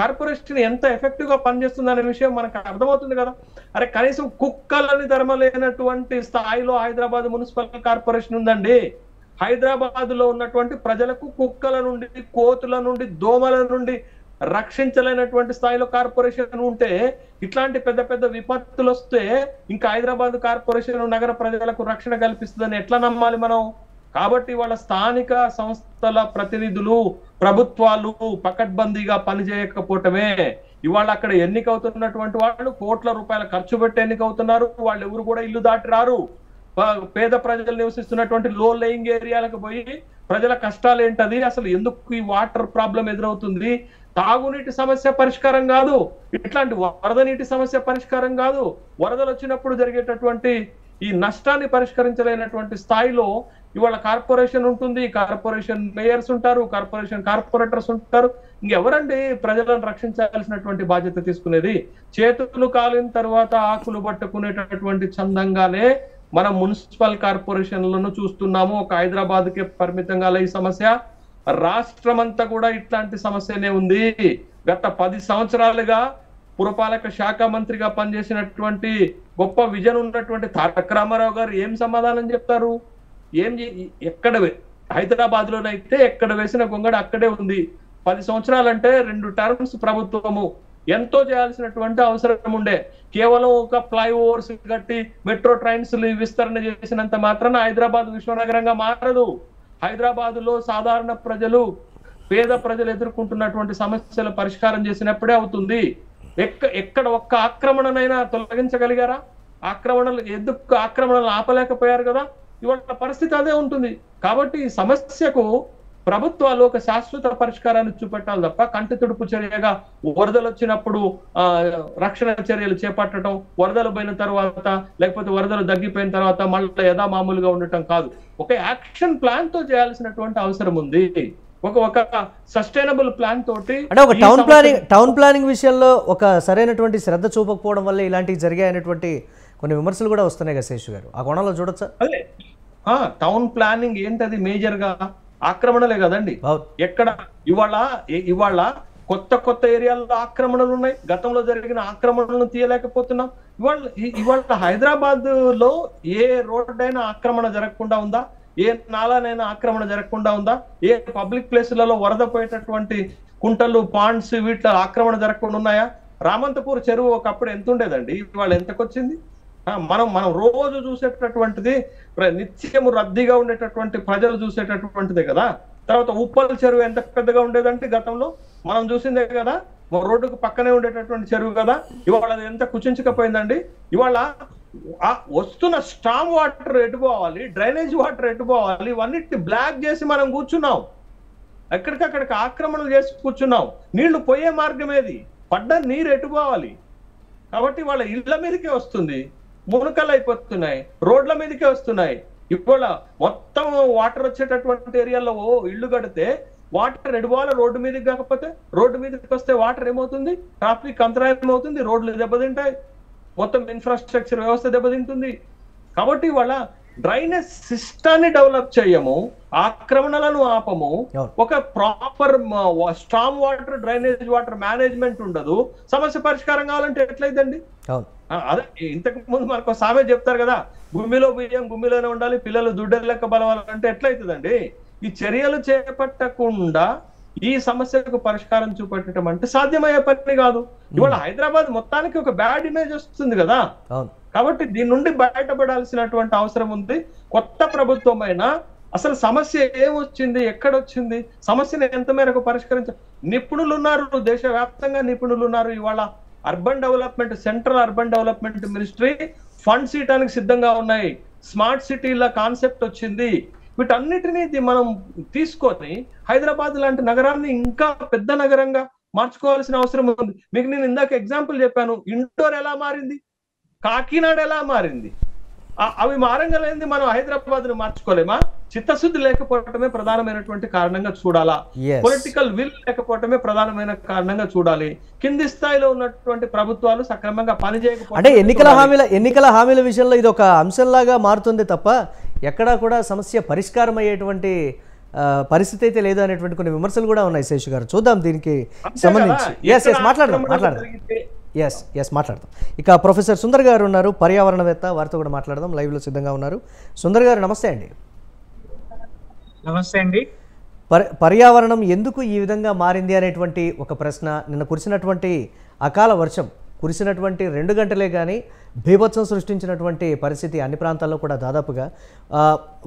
[SPEAKER 1] కార్పొరేషన్ ఎంత ఎఫెక్టివ్ గా పనిచేస్తుంది అనే విషయం మనకు అర్థమవుతుంది కదా. అరే కనీసం కుక్కలని ధర్మలేనటువంటి స్థాయిలో హైదరాబాద్ మున్సిపల్ కార్పొరేషన్ ఉందండి. హైదరాబాద్ లో ఉన్నటువంటి ప్రజలకు కుక్కల నుండి, కోతుల నుండి, దోమల నుండి రక్షించలేనటువంటి స్థాయిలో కార్పొరేషన్ ఉంటే ఇట్లాంటి పెద్ద పెద్ద విపత్తులు వస్తే ఇంకా హైదరాబాద్ కార్పొరేషన్ నగర ప్రజలకు రక్షణ కల్పిస్తుందని ఎట్లా నమ్మాలి మనం? కాబట్టి వాళ్ళ స్థానిక సంస్థల ప్రతినిధులు, ప్రభుత్వాలు పకడ్బందీగా పనిచేయకపోవటమే ఇవాళ అక్కడ ఎన్నికవుతున్నటువంటి వాళ్ళు కోట్ల రూపాయల ఖర్చు పెట్టి ఎన్నికవుతున్నారు. వాళ్ళు ఎవరు కూడా ఇల్లు దాటి రారు. పేద ప్రజలు నివసిస్తున్నటువంటి లో లేయింగ్ ఏరియాలకు పోయి ప్రజల కష్టాలు ఏంటది, అసలు ఎందుకు ఈ వాటర్ ప్రాబ్లం ఎదురవుతుంది, తాగునీటి సమస్య పరిష్కారం కాదు, ఇట్లాంటి వరద నీటి సమస్య పరిష్కారం కాదు, వరదలు వచ్చినప్పుడు జరిగేటటువంటి ఈ నష్టాన్ని పరిష్కరించలేనటువంటి స్థాయిలో ఇవాళ కార్పొరేషన్ ఉంటుంది, కార్పొరేషన్ మేయర్స్ ఉంటారు, కార్పొరేటర్స్ ఉంటారు. ఇంకెవరండి ప్రజలను రక్షించాల్సినటువంటి బాధ్యత తీసుకునేది? చేతులు కాలిన తర్వాత ఆకులు పట్టుకునేటటువంటి చందంగానే మనం మున్సిపల్ కార్పొరేషన్లను చూస్తున్నాము. ఒక హైదరాబాద్ కే పరిమితంగా ఈ సమస్య, రాష్ట్రం అంతా కూడా ఇట్లాంటి సమస్యనే ఉంది. గత 10 సంవత్సరాలుగా పురపాలక శాఖ మంత్రిగా పనిచేసినటువంటి గొప్ప విజన్ ఉన్నటువంటి తారక రామారావు గారు ఏం సమాధానం చెప్తారు? ఎక్కడ హైదరాబాద్ లోనైతే ఎక్కడ వేసిన గొంగడ అక్కడే ఉంది. 10 సంవత్సరాలంటే 2 టర్మ్స్ ప్రభుత్వము ఎంతో చేయాల్సినటువంటి అవసరం ఉండే. కేవలం ఒక ఫ్లైఓవర్స్ కట్టి మెట్రో ట్రైన్స్ విస్తరణ చేసినంత మాత్రాన హైదరాబాద్ విశ్వనగరంగా మారదు. హైదరాబాద్ లో సాధారణ ప్రజలు, పేద ప్రజలు ఎదుర్కొంటున్నటువంటి సమస్యల పరిష్కారం చేసినప్పుడే అవుతుంది. ఎక్కడ ఒక్క ఆక్రమణనైనా తొలగించగలిగారా? ఆక్రమణలు ఆపలేకపోయారు కదా. ఇవాళ పరిస్థితి అదే ఉంటుంది. కాబట్టి ఈ సమస్యకు ప్రభుత్వాలు ఒక శాశ్వత పరిష్కారాన్ని చూపెట్టాలి తప్ప కంటి తుడుపు చర్యగా వరదలు వచ్చినప్పుడు రక్షణ చర్యలు చేపట్టడం, వరదలు పోయిన తర్వాత లేకపోతే వరదలు తగ్గిపోయిన తర్వాత మళ్ళీ యథామామూలుగా ఉండటం కాదు. ఒక యాక్షన్ ప్లాన్ తో చేయాల్సినటువంటి అవసరం ఉంది. ఒక సస్టైనబుల్ ప్లాన్ తోటి,
[SPEAKER 2] అంటే ఒక టౌన్ ప్లానింగ్ విషయంలో ఒక సరైనటువంటి శ్రద్ధ చూపకపోవడం వల్ల ఇలాంటివి జరిగాయనేటువంటి కొన్ని విమర్శలు కూడా వస్తున్నాయి కదా శేషు గారు, ఆ కోణంలో చూడొచ్చా?
[SPEAKER 1] అదే టౌన్ ప్లానింగ్ ఏంటది? మేజర్ గా ఆక్రమణలే కదండి. ఎక్కడ ఇవాళ కొత్త ఏరియాల్లో ఆక్రమణలు ఉన్నాయి. గతంలో జరిగిన ఆక్రమణలను తీయలేకపోతున్నాం. ఇవాళ హైదరాబాద్ లో ఏ రోడ్ అయినా ఆక్రమణ జరగకుండా ఉందా? ఏ నాలానైనా ఆక్రమణ జరగకుండా ఉందా? ఏ పబ్లిక్ ప్లేసులలో వరద పోయేటటువంటి కుంటలు, పాండ్స్ వీటిలో ఆక్రమణ జరగకుండా ఉన్నాయా? రామంతపూర్ చెరువు ఒకప్పుడు ఎంత ఉండేదండి, ఇవాళ ఎంతకొచ్చింది? మనం మనం రోజు చూసేటటువంటిది నిత్యము రద్దీగా ఉండేటటువంటి ప్రజలు చూసేటటువంటిదే కదా. తర్వాత ఉప్పల్ చెరువు ఎంత పెద్దగా ఉండేదంటే గతంలో మనం చూసిందే కదా, రోడ్డుకు పక్కనే ఉండేటటువంటి చెరువు కదా, ఇవాళ అది ఎంత కుచించకపోయిందండి. ఇవాళ వస్తున్న స్టామ్ వాటర్ ఎటు పోవాలి, డ్రైనేజ్ వాటర్ ఎటు పోవాలి, ఇవన్నిటిని బ్లాక్ చేసి మనం కూర్చున్నాం, ఎక్కడికక్కడికి ఆక్రమణలు చేసి కూర్చున్నాం. నీళ్లు పోయే మార్గం ఏది, పడ్డ నీరు ఎటు పోవాలి. కాబట్టి వాళ్ళ ఇళ్ల మీదకే వస్తుంది, మునకలు అయిపోతున్నాయి, రోడ్ల మీదకే వస్తున్నాయి. ఇవాళ మొత్తం వాటర్ వచ్చేటటువంటి ఏరియాలో ఇల్లు కడితే వాటర్ ఎడుకోవాలి, రోడ్డు మీదకి కాకపోతే రోడ్డు మీదకి వస్తే వాటర్ ఏమవుతుంది, ట్రాఫిక్ అంతరాయం అవుతుంది, రోడ్లు దెబ్బతింటాయి, మొత్తం ఇన్ఫ్రాస్ట్రక్చర్ వ్యవస్థ దెబ్బతింటుంది. కాబట్టి వాళ్ళ డ్రైనేజ్ సిస్టాన్ని డెవలప్ చేయము, ఆక్రమణలను ఆపము, ఒక proper storm water drainage water management ఉండదు, సమస్య పరిష్కారం కావాలంటే ఎట్లయితండి. అదే ఇంతకు ముందు మనకు సామె చెప్తారు కదా, భూమిలో బియ్యం భూమిలోనే ఉండాలి, పిల్లలు దుడ్డ లెక్క బలవాలంటే ఎట్లయితుందండి. ఈ చర్యలు చేపట్టకుండా ఈ సమస్యకు పరిష్కారం చూపెట్టడం అంటే సాధ్యమయ్యే పని కాదు. ఇవాళ హైదరాబాద్ మొత్తానికి ఒక బ్యాడ్ ఇమేజ్ వస్తుంది కదా. కాబట్టి దీని నుండి బయటపడాల్సినటువంటి అవసరం ఉంది. కొత్త ప్రభుత్వం అయినా అసలు సమస్య ఏమొచ్చింది, ఎక్కడొచ్చింది, సమస్యను ఎంత మేరకు పరిష్కరించాలి. నిపుణులు ఉన్నారు, దేశవ్యాప్తంగా నిపుణులు ఉన్నారు. ఇవాళ urban development, central urban development ministry funds ఇవ్వడానికి సిద్ధంగా ఉన్నాయి. స్మార్ట్ సిటీల కాన్సెప్ట్ వచ్చింది. వీటన్నిటినీ మనం తీసుకొని హైదరాబాద్ లాంటి నగరాన్ని ఇంకా పెద్ద నగరంగా మార్చుకోవాల్సిన అవసరం ఉంది. మీకు నేను ఇందాక ఎగ్జాంపుల్ చెప్పాను, ఇండోర్ ఎలా మారింది, కాకినాడ ఎలా మారింది. అవి మారంగలేంది మనం హైదరాబాద్ ను మార్చుకోలేమా? చిత్తశుద్ధి లేకపోవటమే ప్రధానమైనటువంటి కారణంగా చూడాలా, పొలిటికల్ విల్ లేకపోవటమే ప్రధానమైన కారణంగా చూడాలి. కింది స్థాయిలో ఉన్నటువంటి ప్రభుత్వాలు సక్రమంగా పనిచేయకపోతే,
[SPEAKER 2] అంటే ఎన్నికల హామీల విషయంలో ఇది ఒక అంశంలాగా మారుతుంది తప్ప ఎక్కడా కూడా సమస్య పరిష్కారం అయ్యేటువంటి పరిస్థితి అయితే లేదు అనేటువంటి కొన్ని విమర్శలు కూడా ఉన్నాయి. శేషు గారు, చూద్దాం దీనికి సంబంధించి. మాట్లాడదాం. ఇక ప్రొఫెసర్ సుందర్ గారు ఉన్నారు, పర్యావరణవేత్త, వారితో కూడా మాట్లాడదాం. లైవ్ లో సిద్ధంగా ఉన్నారు. సుందర్ గారు నమస్తే అండి.
[SPEAKER 4] నమస్తే అండి.
[SPEAKER 2] పర్యావరణం ఎందుకు ఈ విధంగా మారింది అనేటువంటి ఒక ప్రశ్న. నిన్న కురిసినటువంటి అకాల వర్షం, కురిసినటువంటి 2 గంటలే కానీ బీభత్సం సృష్టించినటువంటి పరిస్థితి అన్ని ప్రాంతాల్లో కూడా దాదాపుగా.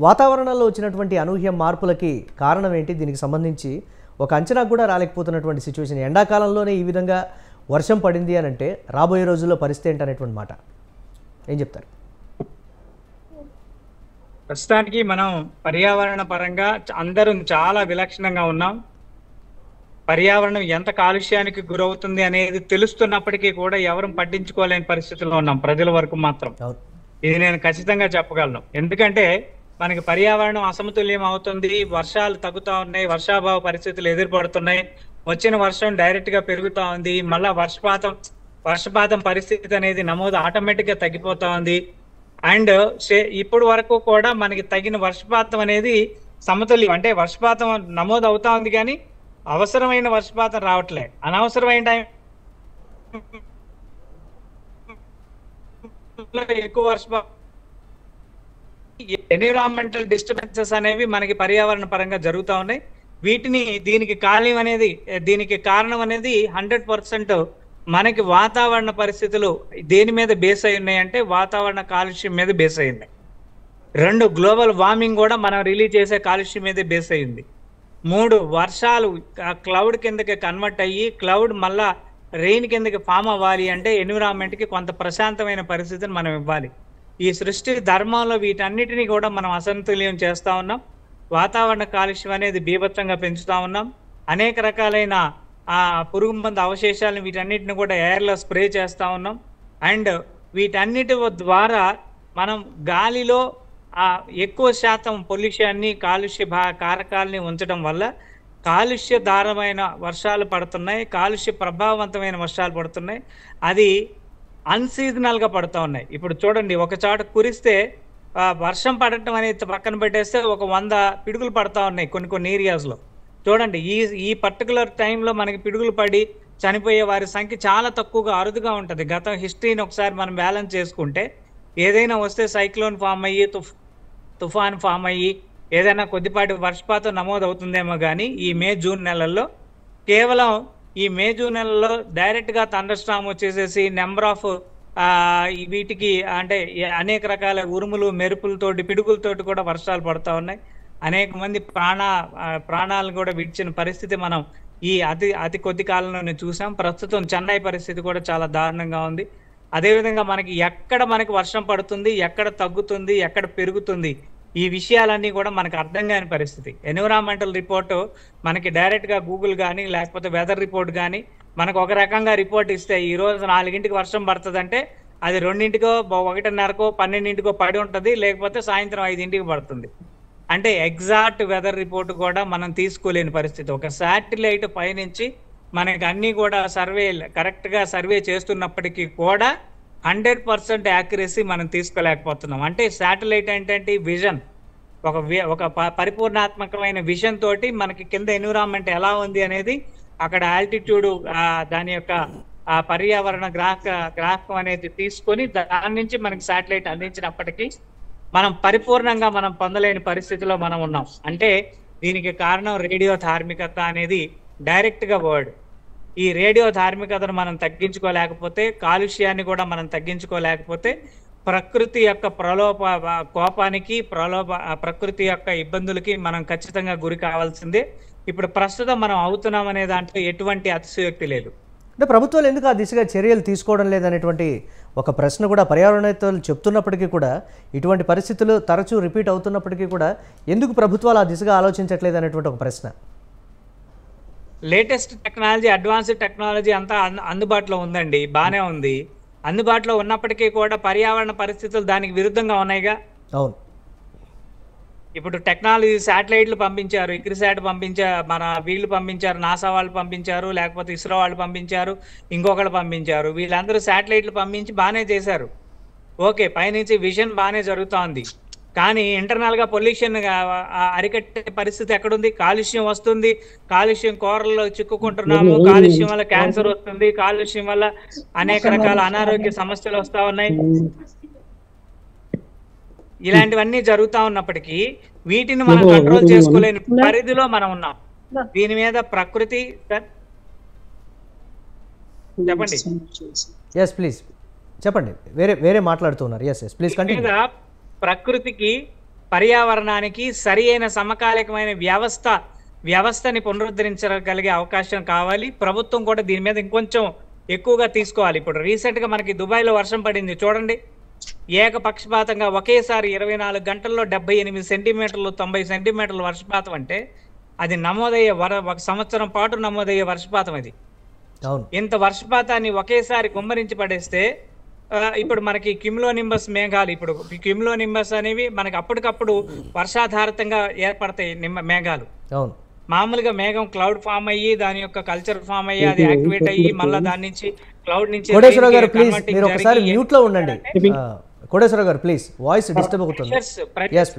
[SPEAKER 2] వాతావరణంలో వచ్చినటువంటి అనూహ్య మార్పులకి కారణం ఏంటి, దీనికి సంబంధించి ఒక అంచనా కూడా రాలేకపోతున్నటువంటి సిచ్యువేషన్. ఎండాకాలంలోనే ఈ విధంగా వర్షం పడింది అని అంటే రాబోయే రోజుల్లో పరిస్థితి ఏంటనేటువంటి మాట ఏం చెప్తారు?
[SPEAKER 4] ప్రస్తుతానికి మనం పర్యావరణ పరంగా అందరం చాలా విలక్షణంగా ఉన్నాం. పర్యావరణం ఎంత కాలుష్యానికి గురవుతుంది అనేది తెలుస్తున్నప్పటికీ కూడా ఎవరు పట్టించుకోలేని పరిస్థితుల్లో ఉన్నాం, ప్రజల వరకు మాత్రం. ఇది నేను ఖచ్చితంగా చెప్పగలను. ఎందుకంటే మనకి పర్యావరణం అసమతుల్యం అవుతుంది, వర్షాలు తగ్గుతా ఉన్నాయి, వర్షాభావ పరిస్థితులు ఎదురుపడుతున్నాయి, వచ్చిన వర్షం డైరెక్ట్ గా పెరుగుతా ఉంది, మళ్ళా వర్షపాతం పరిస్థితి అనేది నమోదు ఆటోమేటిక్ గా తగ్గిపోతా ఉంది. అండ్ ఇప్పుడు వరకు కూడా మనకి తగిన వర్షపాతం అనేది సమతుల్యం, అంటే వర్షపాతం నమోదు అవుతా ఉంది కానీ అవసరమైన వర్షపాతం రావట్లే. అనవసరమైన టైం ఎక్కువ వర్షపాతం, ఎన్విరాన్మెంటల్ డిస్టర్బెన్సెస్ అనేవి మనకి పర్యావరణ పరంగా జరుగుతూ ఉన్నాయి. దీనికి కారణం అనేది 100% మనకి వాతావరణ పరిస్థితులు దేని మీద బేస్ అయి ఉన్నాయి అంటే వాతావరణ కాలుష్యం మీద బేస్ అయి ఉన్నాయి. 2 గ్లోబల్ వార్మింగ్ కూడా మనం రిలీజ్ చేసే కాలుష్యం మీదే బేస్ అయింది. 3 వర్షాలు క్లౌడ్ కిందకి కన్వర్ట్ అయ్యి క్లౌడ్ మళ్ళా రెయిన్ కిందకి ఫామ్ అవ్వాలి అంటే ఎన్విరాన్మెంట్ కి కొంత ప్రశాంతమైన పరిస్థితిని మనం ఇవ్వాలి. ఈ సృష్టి ధర్మంలో వీటన్నిటిని కూడా మనం అసంతుల్యం చేస్తా ఉన్నాం. వాతావరణ కాలుష్యం అనేది బీభత్సంగా పెంచుతా ఉన్నాం. అనేక రకాలైన పురుగు మందు అవశేషాలను వీటన్నిటిని కూడా ఎయిర్లో స్ప్రే చేస్తూ ఉన్నాం. అండ్ వీటన్నిటి ద్వారా మనం గాలిలో ఎక్కువ శాతం పొల్యూషన్ని, కాలుష్య కారకాలని ఉంచడం వల్ల కాలుష్యధారమైన వర్షాలు పడుతున్నాయి, కాలుష్య ప్రభావవంతమైన వర్షాలు పడుతున్నాయి. అది అన్సీజనల్గా పడుతూ ఉన్నాయి. ఇప్పుడు చూడండి, ఒక చోట కురిస్తే వర్షం పడటం అనేది పక్కన పెట్టేస్తే ఒక 100 పిడుగులు పడతా ఉన్నాయి కొన్ని ఏరియాస్లో. చూడండి, ఈ పర్టికులర్ టైంలో మనకి పిడుగులు పడి చనిపోయే వారి సంఖ్య చాలా తక్కువగా, అరుదుగా ఉంటుంది. గత హిస్టరీని ఒకసారి మనం బ్యాలెన్స్ చేసుకుంటే ఏదైనా వస్తే సైక్లోన్ ఫామ్ అయ్యి, తుఫాన్ ఫామ్ అయ్యి ఏదైనా కొద్దిపాటి వర్షపాతం నమోదు అవుతుందేమో కానీ ఈ మే జూన్ నెలల్లో కేవలం ఈ మే జూన్ నెలలో డైరెక్ట్గా థండర్ స్టార్మ్ వచ్చేసేసి నెంబర్ ఆఫ్ వీటికి అంటే అనేక రకాల ఉరుములు మెరుపులతోటి పిడుగులతోటి కూడా వర్షాలు పడతా ఉన్నాయి. అనేక మంది ప్రాణాలు కూడా విడిచిన పరిస్థితి మనం ఈ అతి కొద్ది కాలంలోనే చూసాం. ప్రస్తుతం చెన్నై పరిస్థితి కూడా చాలా దారుణంగా ఉంది. అదేవిధంగా మనకి వర్షం పడుతుంది, ఎక్కడ తగ్గుతుంది, ఎక్కడ పెరుగుతుంది, ఈ విషయాలన్నీ కూడా మనకు అర్థం కాని పరిస్థితి. ఎన్విరాన్మెంటల్ రిపోర్టు మనకి డైరెక్ట్ గా గూగుల్ కానీ లేకపోతే వెదర్ రిపోర్ట్ కానీ మనకు ఒక రకంగా రిపోర్ట్ ఇస్తే ఈ రోజు 4ంటికి వర్షం పడుతుందంటే అది 2ంటికో 1:30కో 12ంటికో పడి ఉంటుంది, లేకపోతే సాయంత్రం 5ంటికి పడుతుంది. అంటే ఎగ్జాక్ట్ వెదర్ రిపోర్ట్ కూడా మనం తీసుకోలేని పరిస్థితి. ఒక శాటిలైట్ పైనుంచి మనకి అన్ని కూడా కరెక్ట్ గా సర్వే చేస్తున్నప్పటికీ కూడా 100% యాక్యురసీ మనం తీసుకోలేకపోతున్నాం. అంటే శాటిలైట్ ఏంటంటే విజన్, ఒక పరిపూర్ణాత్మకమైన విజన్ తోటి మనకి కింద ఎన్విరాన్మెంట్ ఎలా ఉంది అనేది అక్కడ ఆల్టిట్యూడ్ దాని యొక్క పర్యావరణ గ్రాహకం అనేది తీసుకొని దాని నుంచి మనకి శాటిలైట్ అందించినప్పటికీ మనం పరిపూర్ణంగా మనం పొందలేని పరిస్థితిలో మనం ఉన్నాం. అంటే దీనికి కారణం రేడియో ధార్మికత అనేది డైరెక్ట్ గా వర్డ్. ఈ రేడియో ధార్మికతను మనం తగ్గించుకోలేకపోతే, కాలుష్యాన్ని కూడా మనం తగ్గించుకోలేకపోతే ప్రకృతి యొక్క కోపానికి ప్రకృతి యొక్క ఇబ్బందులకి మనం ఖచ్చితంగా గురి కావాల్సిందే. ఇప్పుడు ప్రస్తుతం మనం అవుతున్నాం అనే దాంట్లో ఎటువంటి అతిశయోక్తి లేదు.
[SPEAKER 2] అంటే ప్రభుత్వాలు ఎందుకు ఆ దిశగా చర్యలు తీసుకోవడం లేదనేటువంటి ఒక ప్రశ్న కూడా పర్యావరణవేత్తలు చెప్తున్నప్పటికీ కూడా, ఇటువంటి పరిస్థితులు తరచూ రిపీట్ అవుతున్నప్పటికీ కూడా ఎందుకు ప్రభుత్వాలు ఆ దిశగా ఆలోచించట్లేదు అనేటువంటి ఒక ప్రశ్న.
[SPEAKER 4] లేటెస్ట్ టెక్నాలజీ, అడ్వాన్స్డ్ టెక్నాలజీ అంతా అందుబాటులో ఉందండి, బాగానే ఉంది. అందుబాటులో ఉన్నప్పటికీ కూడా పర్యావరణ పరిస్థితులు దానికి విరుద్ధంగా ఉన్నాయిగా.
[SPEAKER 2] అవును,
[SPEAKER 4] ఇప్పుడు టెక్నాలజీ శాటిలైట్లు పంపించారు, ఇక్రిసాట్ వీళ్ళు పంపించారు, నాసా వాళ్ళు పంపించారు, లేకపోతే ఇస్రో వాళ్ళు పంపించారు, ఇంకొకళ్ళు పంపించారు. వీళ్ళందరూ శాటిలైట్లు పంపించి బాగానే చేశారు. ఓకే, పైనుంచి విజన్ బాగానే జరుగుతోంది. కానీ ఇంటర్నల్ గా పొల్యూషన్ అరికట్టే పరిస్థితి ఎక్కడుంది? కాలుష్యం వస్తుంది, కాలుష్యం కోరల్లో చిక్కుకుంటున్నాము, కాలుష్యం వల్ల క్యాన్సర్ వస్తుంది, కాలుష్యం వల్ల అనేక రకాల అనారోగ్య సమస్యలు వస్తా ఉన్నాయి. ఇలాంటివన్నీ జరుగుతా ఉన్నప్పటికీ వీటిని మనం కంట్రోల్ చేసుకోలేని పరిధిలో మనం ఉన్నాం. దీని మీద ప్రకృతి చెప్పండి.
[SPEAKER 2] ఎస్ ప్లీజ్ చెప్పండి, వేరే మాట్లాడుతున్నారు. Yes yes please continue.
[SPEAKER 4] ప్రకృతికి పర్యావరణానికి సరి అయిన సమకాలికమైన వ్యవస్థని పునరుద్ధరించగలిగే అవకాశం కావాలి. ప్రభుత్వం కూడా దీని మీద ఇంకొంచెం ఎక్కువగా తీసుకోవాలి. ఇప్పుడు రీసెంట్ గా మనకి దుబాయ్లో వర్షం పడింది చూడండి, ఏకపక్షపాతంగా ఒకేసారి 24 గంటల్లో 78 సెంటీమీటర్లు 90 సెంటీమీటర్లు వర్షపాతం. అంటే అది నమోదయ్యే ఒక సంవత్సరం పాటు నమోదయ్యే వర్షపాతం. అది ఇంత వర్షపాతాన్ని ఒకేసారి కుమ్మరించి పడేస్తే ఇప్పుడు మనకి క్యుములోనింబస్ మేఘాలు, ఇప్పుడు క్యుములోనింబస్ అనేవి మనకి అప్పటికప్పుడు వర్షాధారితంగా ఏర్పడతాయి మేఘాలు. మామూలుగా మేఘం క్లౌడ్ ఫామ్ అయ్యి దాని యొక్క కల్చర్ ఫామ్ అయ్యి అది యాక్టివేట్ అయ్యి మళ్ళీ దాని నుంచి క్లౌడ్ నుంచి
[SPEAKER 2] కోటేశ్వరరావు గారు ప్లీజ్ మీరు ఒకసారి మ్యూట్ లో ఉండండి. కోటేశ్వరరావు గారు ప్లీజ్, వాయిస్ డిస్టర్బ్ అవుతుంది.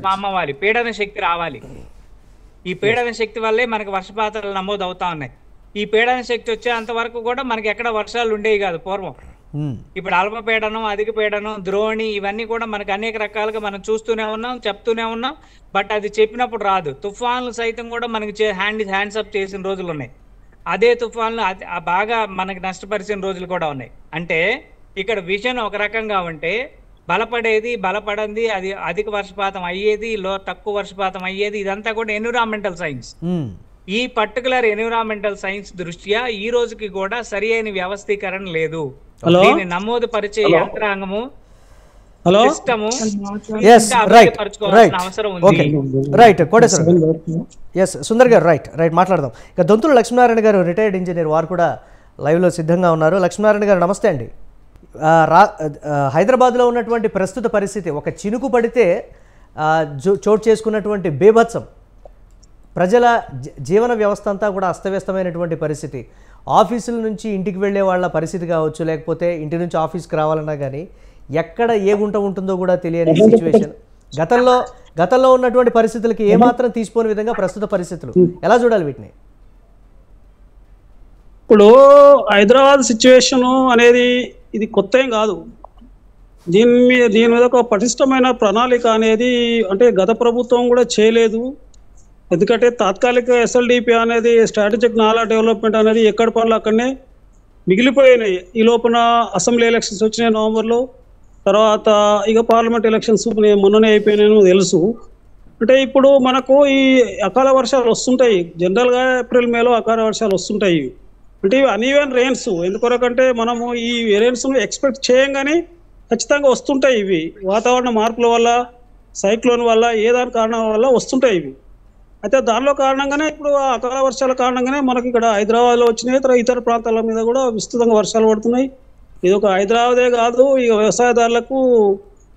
[SPEAKER 4] ఫామ్ అవ్వాలి, పీడన శక్తి రావాలి. ఈ పీడన శక్తి వల్లే మనకి వర్షపాతాలు నమోదు అవుతా ఉన్నాయి. ఈ పీడన శక్తి వచ్చేంత వరకు కూడా మనకి ఎక్కడ వర్షాలు ఉండేవి కాదు పూర్వం. ఇప్పుడు అల్పపీడనం, అధిక పీడనం, ద్రోణి ఇవన్నీ కూడా మనకు అనేక రకాలుగా మనం చూస్తూనే ఉన్నాం, చెప్తూనే ఉన్నాం. బట్ అది చెప్పినప్పుడు రాదు. తుఫాన్లు సైతం కూడా మనకి హ్యాండ్స్ అప్ చేసిన రోజులు ఉన్నాయి. అదే తుఫాన్లు బాగా మనకి నష్టపరిచిన రోజులు కూడా ఉన్నాయి. అంటే ఇక్కడ విజన్ ఒక రకంగా ఉంటే బలపడేది అది అధిక వర్షపాతం అయ్యేది, తక్కువ వర్షపాతం అయ్యేది, ఇదంతా కూడా ఎన్విరాన్మెంటల్ సైన్స్. ఈ పర్టికులర్ ఎన్విరాన్మెంటల్ సైన్స్ దృష్ట్యా ఈ రోజుకి కూడా సరి అయిన వ్యవస్థీకరణ లేదు. దీన్ని నమోదు పరిచే యంత్రాంగము సిస్టము అవసరం ఉంది.
[SPEAKER 2] రైట్ కోటేశ్వర ఎస్ సుందర్ గారు రైట్ మాట్లాడదాం. ఇక దొంతుల లక్ష్మీనారాయణ గారు రిటైర్డ్ ఇంజనీర్, వారు కూడా లైవ్లో సిద్ధంగా ఉన్నారు. లక్ష్మీనారాయణ గారు నమస్తే అండి. హైదరాబాద్లో ఉన్నటువంటి ప్రస్తుత పరిస్థితి, ఒక చినుకు పడితే చోటు చేసుకున్నటువంటి బేభత్సం, ప్రజల జీవన వ్యవస్థ అంతా కూడా అస్తవ్యస్తమైనటువంటి పరిస్థితి, ఆఫీసుల నుంచి ఇంటికి వెళ్ళే వాళ్ళ పరిస్థితి కావచ్చు, లేకపోతే ఇంటి నుంచి ఆఫీస్కి రావాలన్నా కానీ ఎక్కడ ఏ గుంట ఉంటుందో కూడా తెలియని సిచ్యువేషన్. గతంలో ఉన్నటువంటి పరిస్థితులకి ఏమాత్రం తీసిపోని విధంగా ప్రస్తుత పరిస్థితులు, ఎలా చూడాలి వీటిని?
[SPEAKER 5] ఇప్పుడు హైదరాబాద్ సిచ్యువేషన్ అనేది ఇది కొత్త ఏం కాదు. దీని మీద ఒక పటిష్టమైన ప్రణాళిక అనేది అంటే గత ప్రభుత్వం కూడా చేయలేదు. ఎందుకంటే తాత్కాలిక SLDP అనేది స్ట్రాటజిక్ నాలా డెవలప్మెంట్ అనేది ఎక్కడ పనులు అక్కడనే మిగిలిపోయినాయి. ఈ లోపల అసెంబ్లీ ఎలక్షన్స్ వచ్చినాయి నవంబర్లో, తర్వాత ఇక పార్లమెంట్ ఎలక్షన్స్ మొన్ననే అయిపోయినాయి తెలుసు. అంటే ఇప్పుడు మనకు ఈ అకాల వర్షాలు వస్తుంటాయి, జనరల్గా ఏప్రిల్ మేలో అకాల వర్షాలు వస్తుంటాయి. అంటే ఇవి అన్ఈవెన్ రెయిన్స్. ఎందుకొరకంటే మనము ఈ రెయిన్స్ను ఎక్స్పెక్ట్ చేయంగానే ఖచ్చితంగా వస్తుంటాయి. ఇవి వాతావరణ మార్పుల వల్ల, సైక్లోన్ వల్ల, ఏదాని కారణం వల్ల వస్తుంటాయి ఇవి. అయితే దానిలో కారణంగానే ఇప్పుడు ఆ అకాల వర్షాల కారణంగానే మనకి ఇక్కడ హైదరాబాద్లో వచ్చినాయి, ఇతర ప్రాంతాల మీద కూడా విస్తృతంగా వర్షాలు పడుతున్నాయి. ఇది ఒక హైదరాబాదే కాదు, ఇక వ్యవసాయదారులకు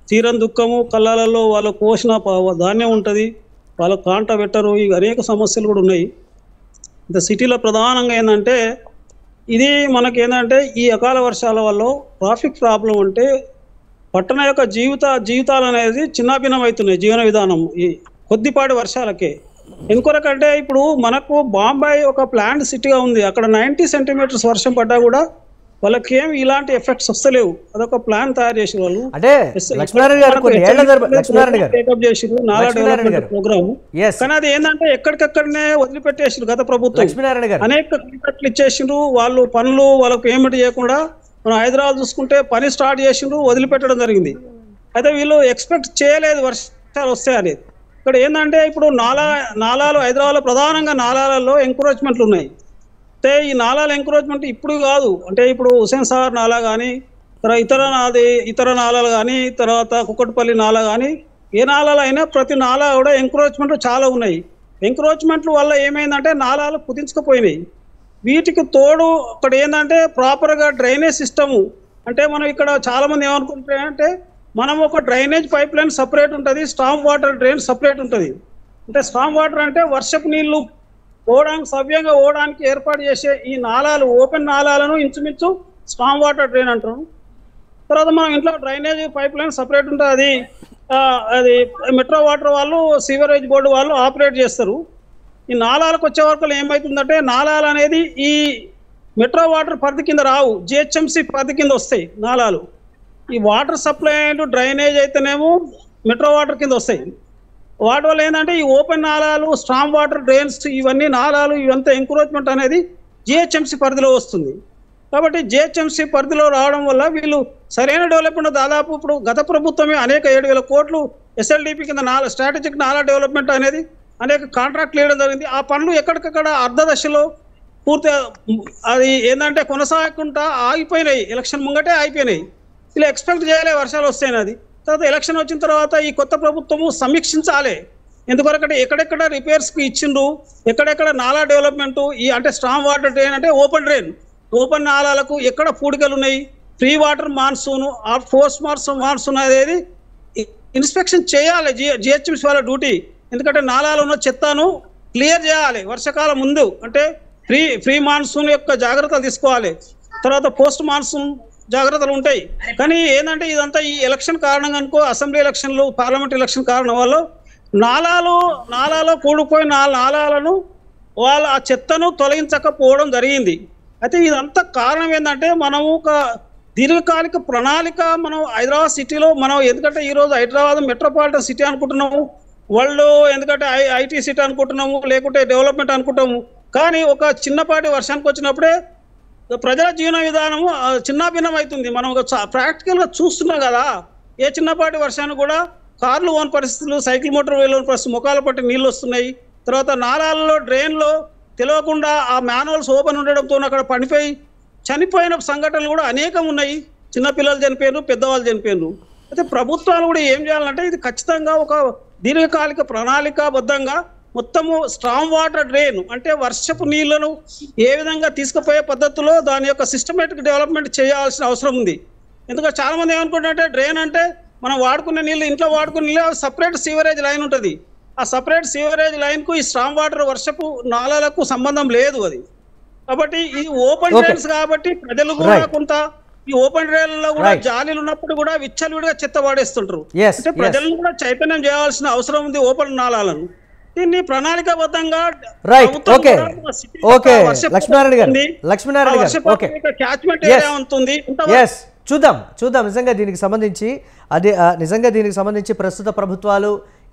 [SPEAKER 5] తీరని దుఃఖము. కళ్ళాలలో వాళ్ళ కోసిన ధాన్యం ఉంటుంది, వాళ్ళ కాంట పెట్టరు, ఇక అనేక సమస్యలు కూడా ఉన్నాయి. ఇంత సిటీలో ప్రధానంగా ఏంటంటే ఇది మనకి ఏంటంటే ఈ అకాల వర్షాల వల్ల ట్రాఫిక్ ప్రాబ్లం అంటే పట్టణ యొక్క జీవితాలు అనేది చిన్నాభిన్నం అవుతున్నాయి. జీవన విధానం ఈ కొద్దిపాటి వర్షాలకే. ఎందుకొరకంటే ఇప్పుడు మనకు బాంబాయి ఒక ప్లాంట్ సిటీగా ఉంది, అక్కడ 90 సెంటీమీటర్స్ వర్షం పడ్డా కూడా వాళ్ళకేం ఇలాంటి ఎఫెక్ట్స్ వస్తలేవు. అదొక ప్లాన్ తయారు చేసిన వాళ్ళు.
[SPEAKER 2] అంటే లక్ష్మీనారాయణ గారు
[SPEAKER 5] ప్రోగ్రామ్, కానీ అది ఏంటంటే ఎక్కడికక్కడనే వదిలిపెట్టేసారు గత ప్రభుత్వం. అనేక కాంట్రాక్ట్లు ఇచ్చేసిండ్రు, వాళ్ళు పనులు వాళ్ళకు పేమెంట్ చేయకుండా. మనం హైదరాబాద్ చూసుకుంటే పని స్టార్ట్ చేసిండ్రు, వదిలిపెట్టడం జరిగింది. అయితే వీళ్ళు ఎక్స్పెక్ట్ చేయలేదు వర్షాలు వస్తాయి అనేది. ఇక్కడ ఏంటంటే ఇప్పుడు నాలాలు హైదరాబాద్లో ప్రధానంగా నాలాలలో ఎంకరేజ్మెంట్లు ఉన్నాయి. అంటే ఈ నాలాల ఎంకరేజ్మెంట్ ఇప్పుడు కాదు, అంటే ఇప్పుడు హుసేన్ సాగర్ నాలా కానీ, ఇతర నాలాలు కానీ, తర్వాత కుక్కటిపల్లి నాలా కానీ, ఏ నాలాలు అయినా ప్రతి నాలా కూడా ఎంకరేజ్మెంట్లు చాలా ఉన్నాయి. ఎంకరేజ్మెంట్ల వల్ల ఏమైందంటే నాలాలు కుదించుకుపోయినాయి. వీటికి తోడు అక్కడ ఏంటంటే ప్రాపర్గా డ్రైనేజ్ సిస్టము. అంటే మనం ఇక్కడ చాలామంది ఏమనుకుంటారంటే మనం ఒక డ్రైనేజ్ పైప్ లైన్ సపరేట్ ఉంటుంది, స్టామ్ వాటర్ డ్రైన్ సపరేట్ ఉంటుంది. అంటే స్టామ్ వాటర్ అంటే వర్షపు నీళ్లు పోవడానికి సవ్యంగా పోవడానికి ఏర్పాటు చేసే ఈ నాలాలు, ఓపెన్ నాలాలను ఇంచుమించు స్టామ్ వాటర్ డ్రైన్ అంటారు. తర్వాత మనం ఇంట్లో డ్రైనేజ్ పైప్ లైన్ సపరేట్ ఉంటుంది, అది మెట్రో వాటర్ వాళ్ళు, సీవరేజ్ బోర్డు వాళ్ళు ఆపరేట్ చేస్తారు. ఈ నాలాలకు వచ్చే వరకు ఏమవుతుందంటే నాలాలు అనేది ఈ మెట్రో వాటర్ పరిధి కింద రావు, జిహెచ్ఎంసీ పరిధి కింద వస్తాయి నాలాలు. ఈ వాటర్ సప్లై అండ్ డ్రైనేజ్ అయితేనేమో మెట్రో వాటర్ కింద వస్తాయి. వాటి వల్ల ఏంటంటే ఈ ఓపెన్ నాలాలు, స్టామ్ వాటర్ డ్రైన్స్, ఇవన్నీ నాలాలు ఇవంతా ఎంకరేజ్మెంట్ అనేది జిహెచ్ఎంసీ పరిధిలో వస్తుంది. కాబట్టి జిహెచ్ఎంసీ పరిధిలో రావడం వల్ల వీళ్ళు సరైన డెవలప్మెంట్ దాదాపు ఇప్పుడు గత ప్రభుత్వమే అనేక 7,000 కోట్లు ఎస్ఎల్డిపి కింద స్ట్రాటజిక్ నాలా డెవలప్మెంట్ అనేది అనేక కాంట్రాక్ట్లు వేయడం జరిగింది. ఆ పనులు ఎక్కడికక్కడ అర్ధ దశలో పూర్తిగా అది ఏంటంటే కొనసాగకుండా ఆగిపోయినాయి, ఎలక్షన్ ముంగటే ఆగిపోయినాయి. ఇలా ఎక్స్పెక్ట్ చేయలే వర్షాలు వస్తాయని. అది తర్వాత ఎలక్షన్ వచ్చిన తర్వాత ఈ కొత్త ప్రభుత్వము సమీక్షించాలి. ఎందుకంటే ఎక్కడెక్కడ రిపేర్స్కి ఇచ్చిండ్రు, ఎక్కడెక్కడ నాలా డెవలప్మెంటు, ఈ అంటే స్టామ్ వాటర్ డ్రైన్ అంటే ఓపెన్ డ్రైన్, ఓపెన్ నాలాలకు ఎక్కడ పూడికలు ఉన్నాయి, ఫ్రీ వాటర్ మాన్సూన్, ఆ ఫోర్స్ మాన్సూన్ అనేది ఇన్స్పెక్షన్ చేయాలి జిహెచ్ఎంసీ వాళ్ళ డ్యూటీ. ఎందుకంటే నాలాలో ఉన్న చెత్తను క్లియర్ చేయాలి వర్షాకాలం ముందు. అంటే ఫ్రీ మాన్సూన్ యొక్క జాగ్రత్తలు తీసుకోవాలి. తర్వాత పోస్ట్ మాన్సూన్ జాగ్రత్తలు ఉంటాయి. కానీ ఏంటంటే ఇదంతా ఈ ఎలక్షన్ కారణంగా అనుకో, అసెంబ్లీ ఎలక్షన్లు, పార్లమెంట్ ఎలక్షన్ కారణం వల్ల నాలాలో కూడిపోయిన నాలాలను వాళ్ళ ఆ చెత్తను తొలగించకపోవడం జరిగింది. అయితే ఇదంతా కారణం ఏంటంటే మనము ఒక దీర్ఘకాలిక ప్రణాళిక మనం హైదరాబాద్ సిటీలో మనం, ఎందుకంటే ఈరోజు హైదరాబాద్ మెట్రోపాలిటన్ సిటీ అనుకుంటున్నాము, వరల్డ్ ఎందుకంటే ఐటీ సిటీ అనుకుంటున్నాము, లేకుంటే డెవలప్మెంట్ అనుకుంటాము. కానీ ఒక చిన్నపాటి వర్షానికి వచ్చినప్పుడే ప్రజల జీవన విధానము చిన్నాభిన్నం అవుతుంది. మనం ఒక ప్రాక్టికల్గా చూస్తున్నాం కదా. ఏ చిన్నపాటి వర్షాన్ని కూడా కార్లు ఓన్ పరిస్థితులు, సైకిల్ మోటార్ వేలోని పరిస్థితులు, ముఖాల పట్టి నీళ్ళు వస్తున్నాయి. తర్వాత నాలాలలో డ్రైన్లో తెలియకుండా ఆ మ్యానువల్స్ ఓపెన్ ఉండడంతో అక్కడ పడిపోయి చనిపోయిన సంఘటనలు కూడా అనేకం ఉన్నాయి. చిన్నపిల్లలు చనిపోయారు, పెద్దవాళ్ళు చనిపోయారు. అయితే ప్రభుత్వాలు కూడా ఏం చేయాలంటే ఇది ఖచ్చితంగా ఒక దీర్ఘకాలిక ప్రణాళికాబద్ధంగా మొత్తము స్టామ్ వాటర్ డ్రైన్ అంటే వర్షపు నీళ్లను ఏ విధంగా తీసుకుపోయే పద్ధతిలో దాని యొక్క సిస్టమేటిక్ డెవలప్మెంట్ చేయాల్సిన అవసరం ఉంది. ఎందుకంటే చాలామంది ఏమనుకుంటారంటే డ్రైన్ అంటే మనం వాడుకునే నీళ్ళు, ఇంట్లో వాడుకునే నీళ్ళు సపరేట్ సీవరేజ్ లైన్ ఉంటుంది. ఆ సపరేట్ సీవరేజ్ లైన్కు ఈ స్టామ్ వాటర్ వర్షపు నాలాలకు సంబంధం లేదు అది. కాబట్టి ఇది ఓపెన్ డ్రైన్స్ కాబట్టి ప్రజలు కూడా కొంత ఈ ఓపెన్ డ్రైన్లలో కూడా జాలీలు ఉన్నప్పుడు కూడా విచ్చలవిడిగా చెత్త వాడేస్తుంటారు. అంటే ప్రజలను కూడా చైతన్యం చేయాల్సిన అవసరం ఉంది ఓపెన్ నాలాలను. దీన్ని ప్రణాళికాబద్ధంగా
[SPEAKER 2] చూద్దాం నిజంగా దీనికి సంబంధించి ప్రస్తుత ప్రభుత్వాలు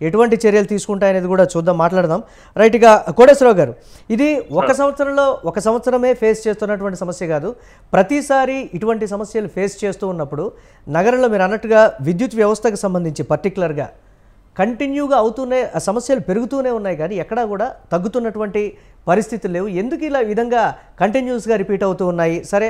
[SPEAKER 2] ఎటువంటి చర్యలు తీసుకుంటాయనేది కూడా చూద్దాం, మాట్లాడదాం. రైట్గా కోటేశ్వరరావు గారు, ఇది ఒక సంవత్సరమే ఫేస్ చేస్తున్నటువంటి సమస్య కాదు. ప్రతిసారి ఇటువంటి సమస్యలు ఫేస్ చేస్తూ ఉన్నప్పుడు నగరంలో మీరు అన్నట్టుగా విద్యుత్ వ్యవస్థకు సంబంధించి పర్టికులర్గా కంటిన్యూగా అవుతూనే సమస్యలు పెరుగుతూనే ఉన్నాయి, కానీ ఎక్కడా కూడా తగ్గుతున్నటువంటి పరిస్థితులు లేవు. ఎందుకు ఇలా విధంగా కంటిన్యూస్గా రిపీట్ అవుతూ ఉన్నాయి? సరే,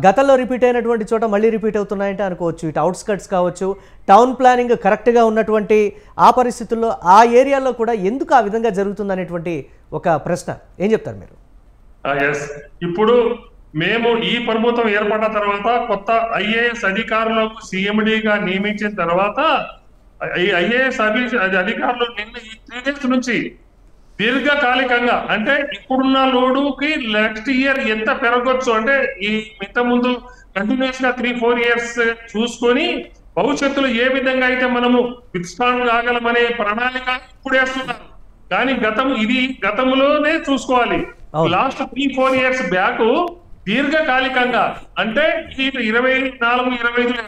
[SPEAKER 2] గతంలో రిపీట్ అయినటువంటి చోట మళ్ళీ రిపీట్ అవుతున్నాయంటే అనుకోవచ్చు. ఇటు అవుట్స్కట్స్ కావచ్చు, టౌన్ ప్లానింగ్ కరెక్ట్గా ఉన్నటువంటి ఆ పరిస్థితుల్లో ఆ ఏరియాలో కూడా ఎందుకు ఆ విధంగా జరుగుతుందనేటువంటి ఒక ప్రశ్న ఏం చెప్తారు మీరు?
[SPEAKER 3] ఇప్పుడు మేము ఈ ప్రభుత్వం ఏర్పడిన తర్వాత కొత్త ఐఏఎస్ అధికారులకు సిఎండిగా నియమించిన తర్వాత ఐఏఎస్ అధికారులు నిన్న ఈ 3 days నుంచి దీర్ఘకాలికంగా అంటే ఇప్పుడున్న లోడుకి నెక్స్ట్ ఇయర్ ఎంత పెరగొచ్చు అంటే ఈ ఇంత ముందు కంటిన్యూస్ గా 3-4 years చూసుకొని భవిష్యత్తులో ఏ విధంగా అయితే మనము విత్స్టాండ్ కాగలమనే ప్రణాళిక ఇప్పుడు వేస్తున్నారు. కానీ గతంలోనే చూసుకోవాలి. లాస్ట్ 3-4 years బ్యాక్ దీర్ఘకాలికంగా అంటే 24-25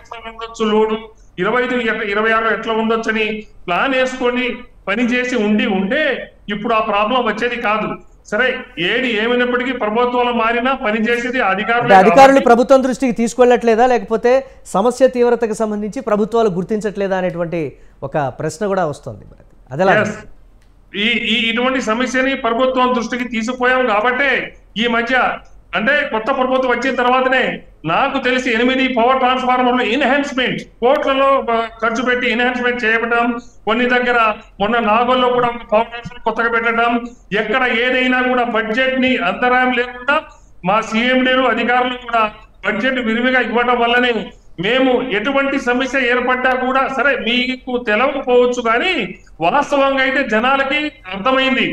[SPEAKER 3] ఎట్లా ఉండొచ్చు లోడు, 25-26 ఎట్లా ఉండొచ్చు అని ప్లాన్ వేసుకొని పనిచేసి ఉంటే ఇప్పుడు ఆ ప్రాబ్లం వచ్చేది కాదు. సరే, ఏమైనప్పటికీ ప్రభుత్వాలు మారినా పనిచేసేది అధికారులు
[SPEAKER 2] ప్రభుత్వం దృష్టికి తీసుకెళ్లట్లేదా, లేకపోతే సమస్య తీవ్రతకు సంబంధించి ప్రభుత్వాలు గుర్తించట్లేదా అనేటువంటి ఒక ప్రశ్న కూడా వస్తుంది. అదేలా
[SPEAKER 3] ఇటువంటి సమస్యని ప్రభుత్వం దృష్టికి తీసుకుపోయాం కాబట్టే ఈ మధ్య అంటే కొత్త ప్రభుత్వం వచ్చిన తర్వాతనే నాకు తెలిసి 8 పవర్ ట్రాన్స్ఫార్మర్లు ఎన్హాన్స్మెంట్ కోట్లలో ఖర్చు పెట్టి ఎన్హాన్స్మెంట్ చేయడం, కొన్ని దగ్గర మొన్న నాగోల్లో కూడా పవర్ ట్రాన్స్ఫార్మర్ కొత్తగా పెట్టడం, ఎక్కడ ఏదైనా కూడా బడ్జెట్ ని అంతరాయం లేకుండా మా సిఎండీలు అధికారులు కూడా బడ్జెట్ విరివిగా ఇవ్వడం వల్లనే మేము ఎటువంటి సమస్య ఏర్పడ్డా కూడా సరే మీకు తెలవకపోవచ్చు కానీ వాస్తవంగా అయితే జనాలకి అర్థమైంది.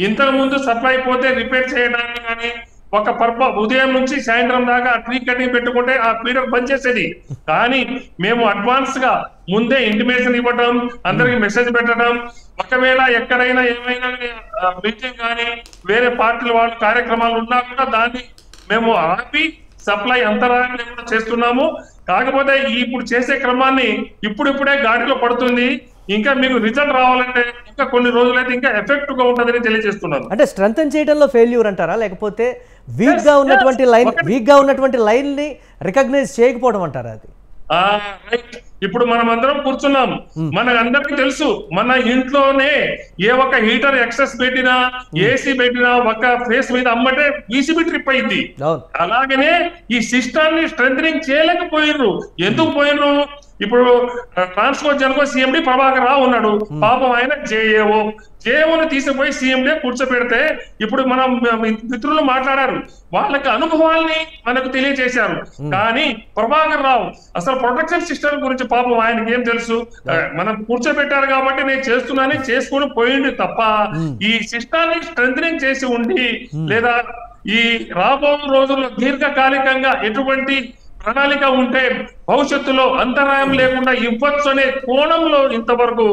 [SPEAKER 3] ఇంతకు ముందు సప్లై పోతే రిపేర్ చేయడానికి కానీ ఒక ఉదయం నుంచి సాయంత్రం దాకా ట్రీ కటింగ్ పెట్టుకుంటే ఆ పీరియడ్ పనిచేసేది. కానీ మేము అడ్వాన్స్ గా ముందే ఇంటిమేషన్ ఇవ్వడం, అందరికి మెసేజ్ పెట్టడం, ఒకవేళ ఎక్కడైనా ఏమైనా మీటింగ్ కానీ వేరే పార్టీల వాళ్ళ కార్యక్రమాలు ఉన్నా కూడా దాన్ని మేము ఆపి సప్లై అంతరాయం లేకుండా చేస్తున్నాము. కాకపోతే ఇప్పుడు చేసే క్రమాన్ని ఇప్పుడిప్పుడే గాడిలో పడుతుంది. ఇంకా మీకు రిజల్ట్ రావాలంటే ఇంకా కొన్ని రోజులైతే ఇంకా ఎఫెక్టివ్ గా ఉంటుందని తెలియజేస్తున్నాను.
[SPEAKER 2] అంటే స్ట్రెంథెన్ చేయడంలో ఫెయిల్యూర్ అంటారా, లేకపోతే వీక్ గా ఉన్నటువంటి లైన్ ని రికగ్నైజ్ చేయకపోవడం అంటారా? అది
[SPEAKER 3] ఇప్పుడు మనం అందరం కూర్చున్నాం, మనకందరికీ తెలుసు మన ఇంట్లోనే ఏ ఒక్క హీటర్ ఎక్సెస్ పెట్టినా ఏసీ పెట్టినా ఒక ఫేస్ మీద అమ్మటే ఈసీబీ ట్రిప్ అయింది. అలాగనే ఈ సిస్టాన్ని స్ట్రెంథనింగ్ చేయలేకపోయినరు. ఎందుకు పోయినరు? ఇప్పుడు ట్రాన్స్పోర్ట్ జనకో సిఎండి ప్రభాకర్ రావు ఉన్నాడు, పాపం ఆయన జేఏఓని తీసుకుపోయి సిఎండి కూర్చోబెడితే ఇప్పుడు మనం మిత్రులు మాట్లాడారు, వాళ్ళకి అనుభవాల్ని మనకు తెలియజేశారు. కానీ ప్రభాకర్ రావు అసలు ప్రొటెక్షన్ సిస్టమ్ గురించి పాపం ఆయనకి ఏం తెలుసు? మనం కూర్చోబెట్టారు కాబట్టి నేను చేస్తున్నానని చేసుకుని పోయింది తప్ప ఈ సిస్టాన్ని స్ట్రెంథనింగ్ చేసి ఉండి లేదా ఈ రాబో రోజుల్లో దీర్ఘకాలికంగా ఎటువంటి ప్రణాళిక ఉంటే భవిష్యత్తులో అంతరాయం లేకుండా ఇవ్వచ్చు అనే కోణంలో ఇంతవరకు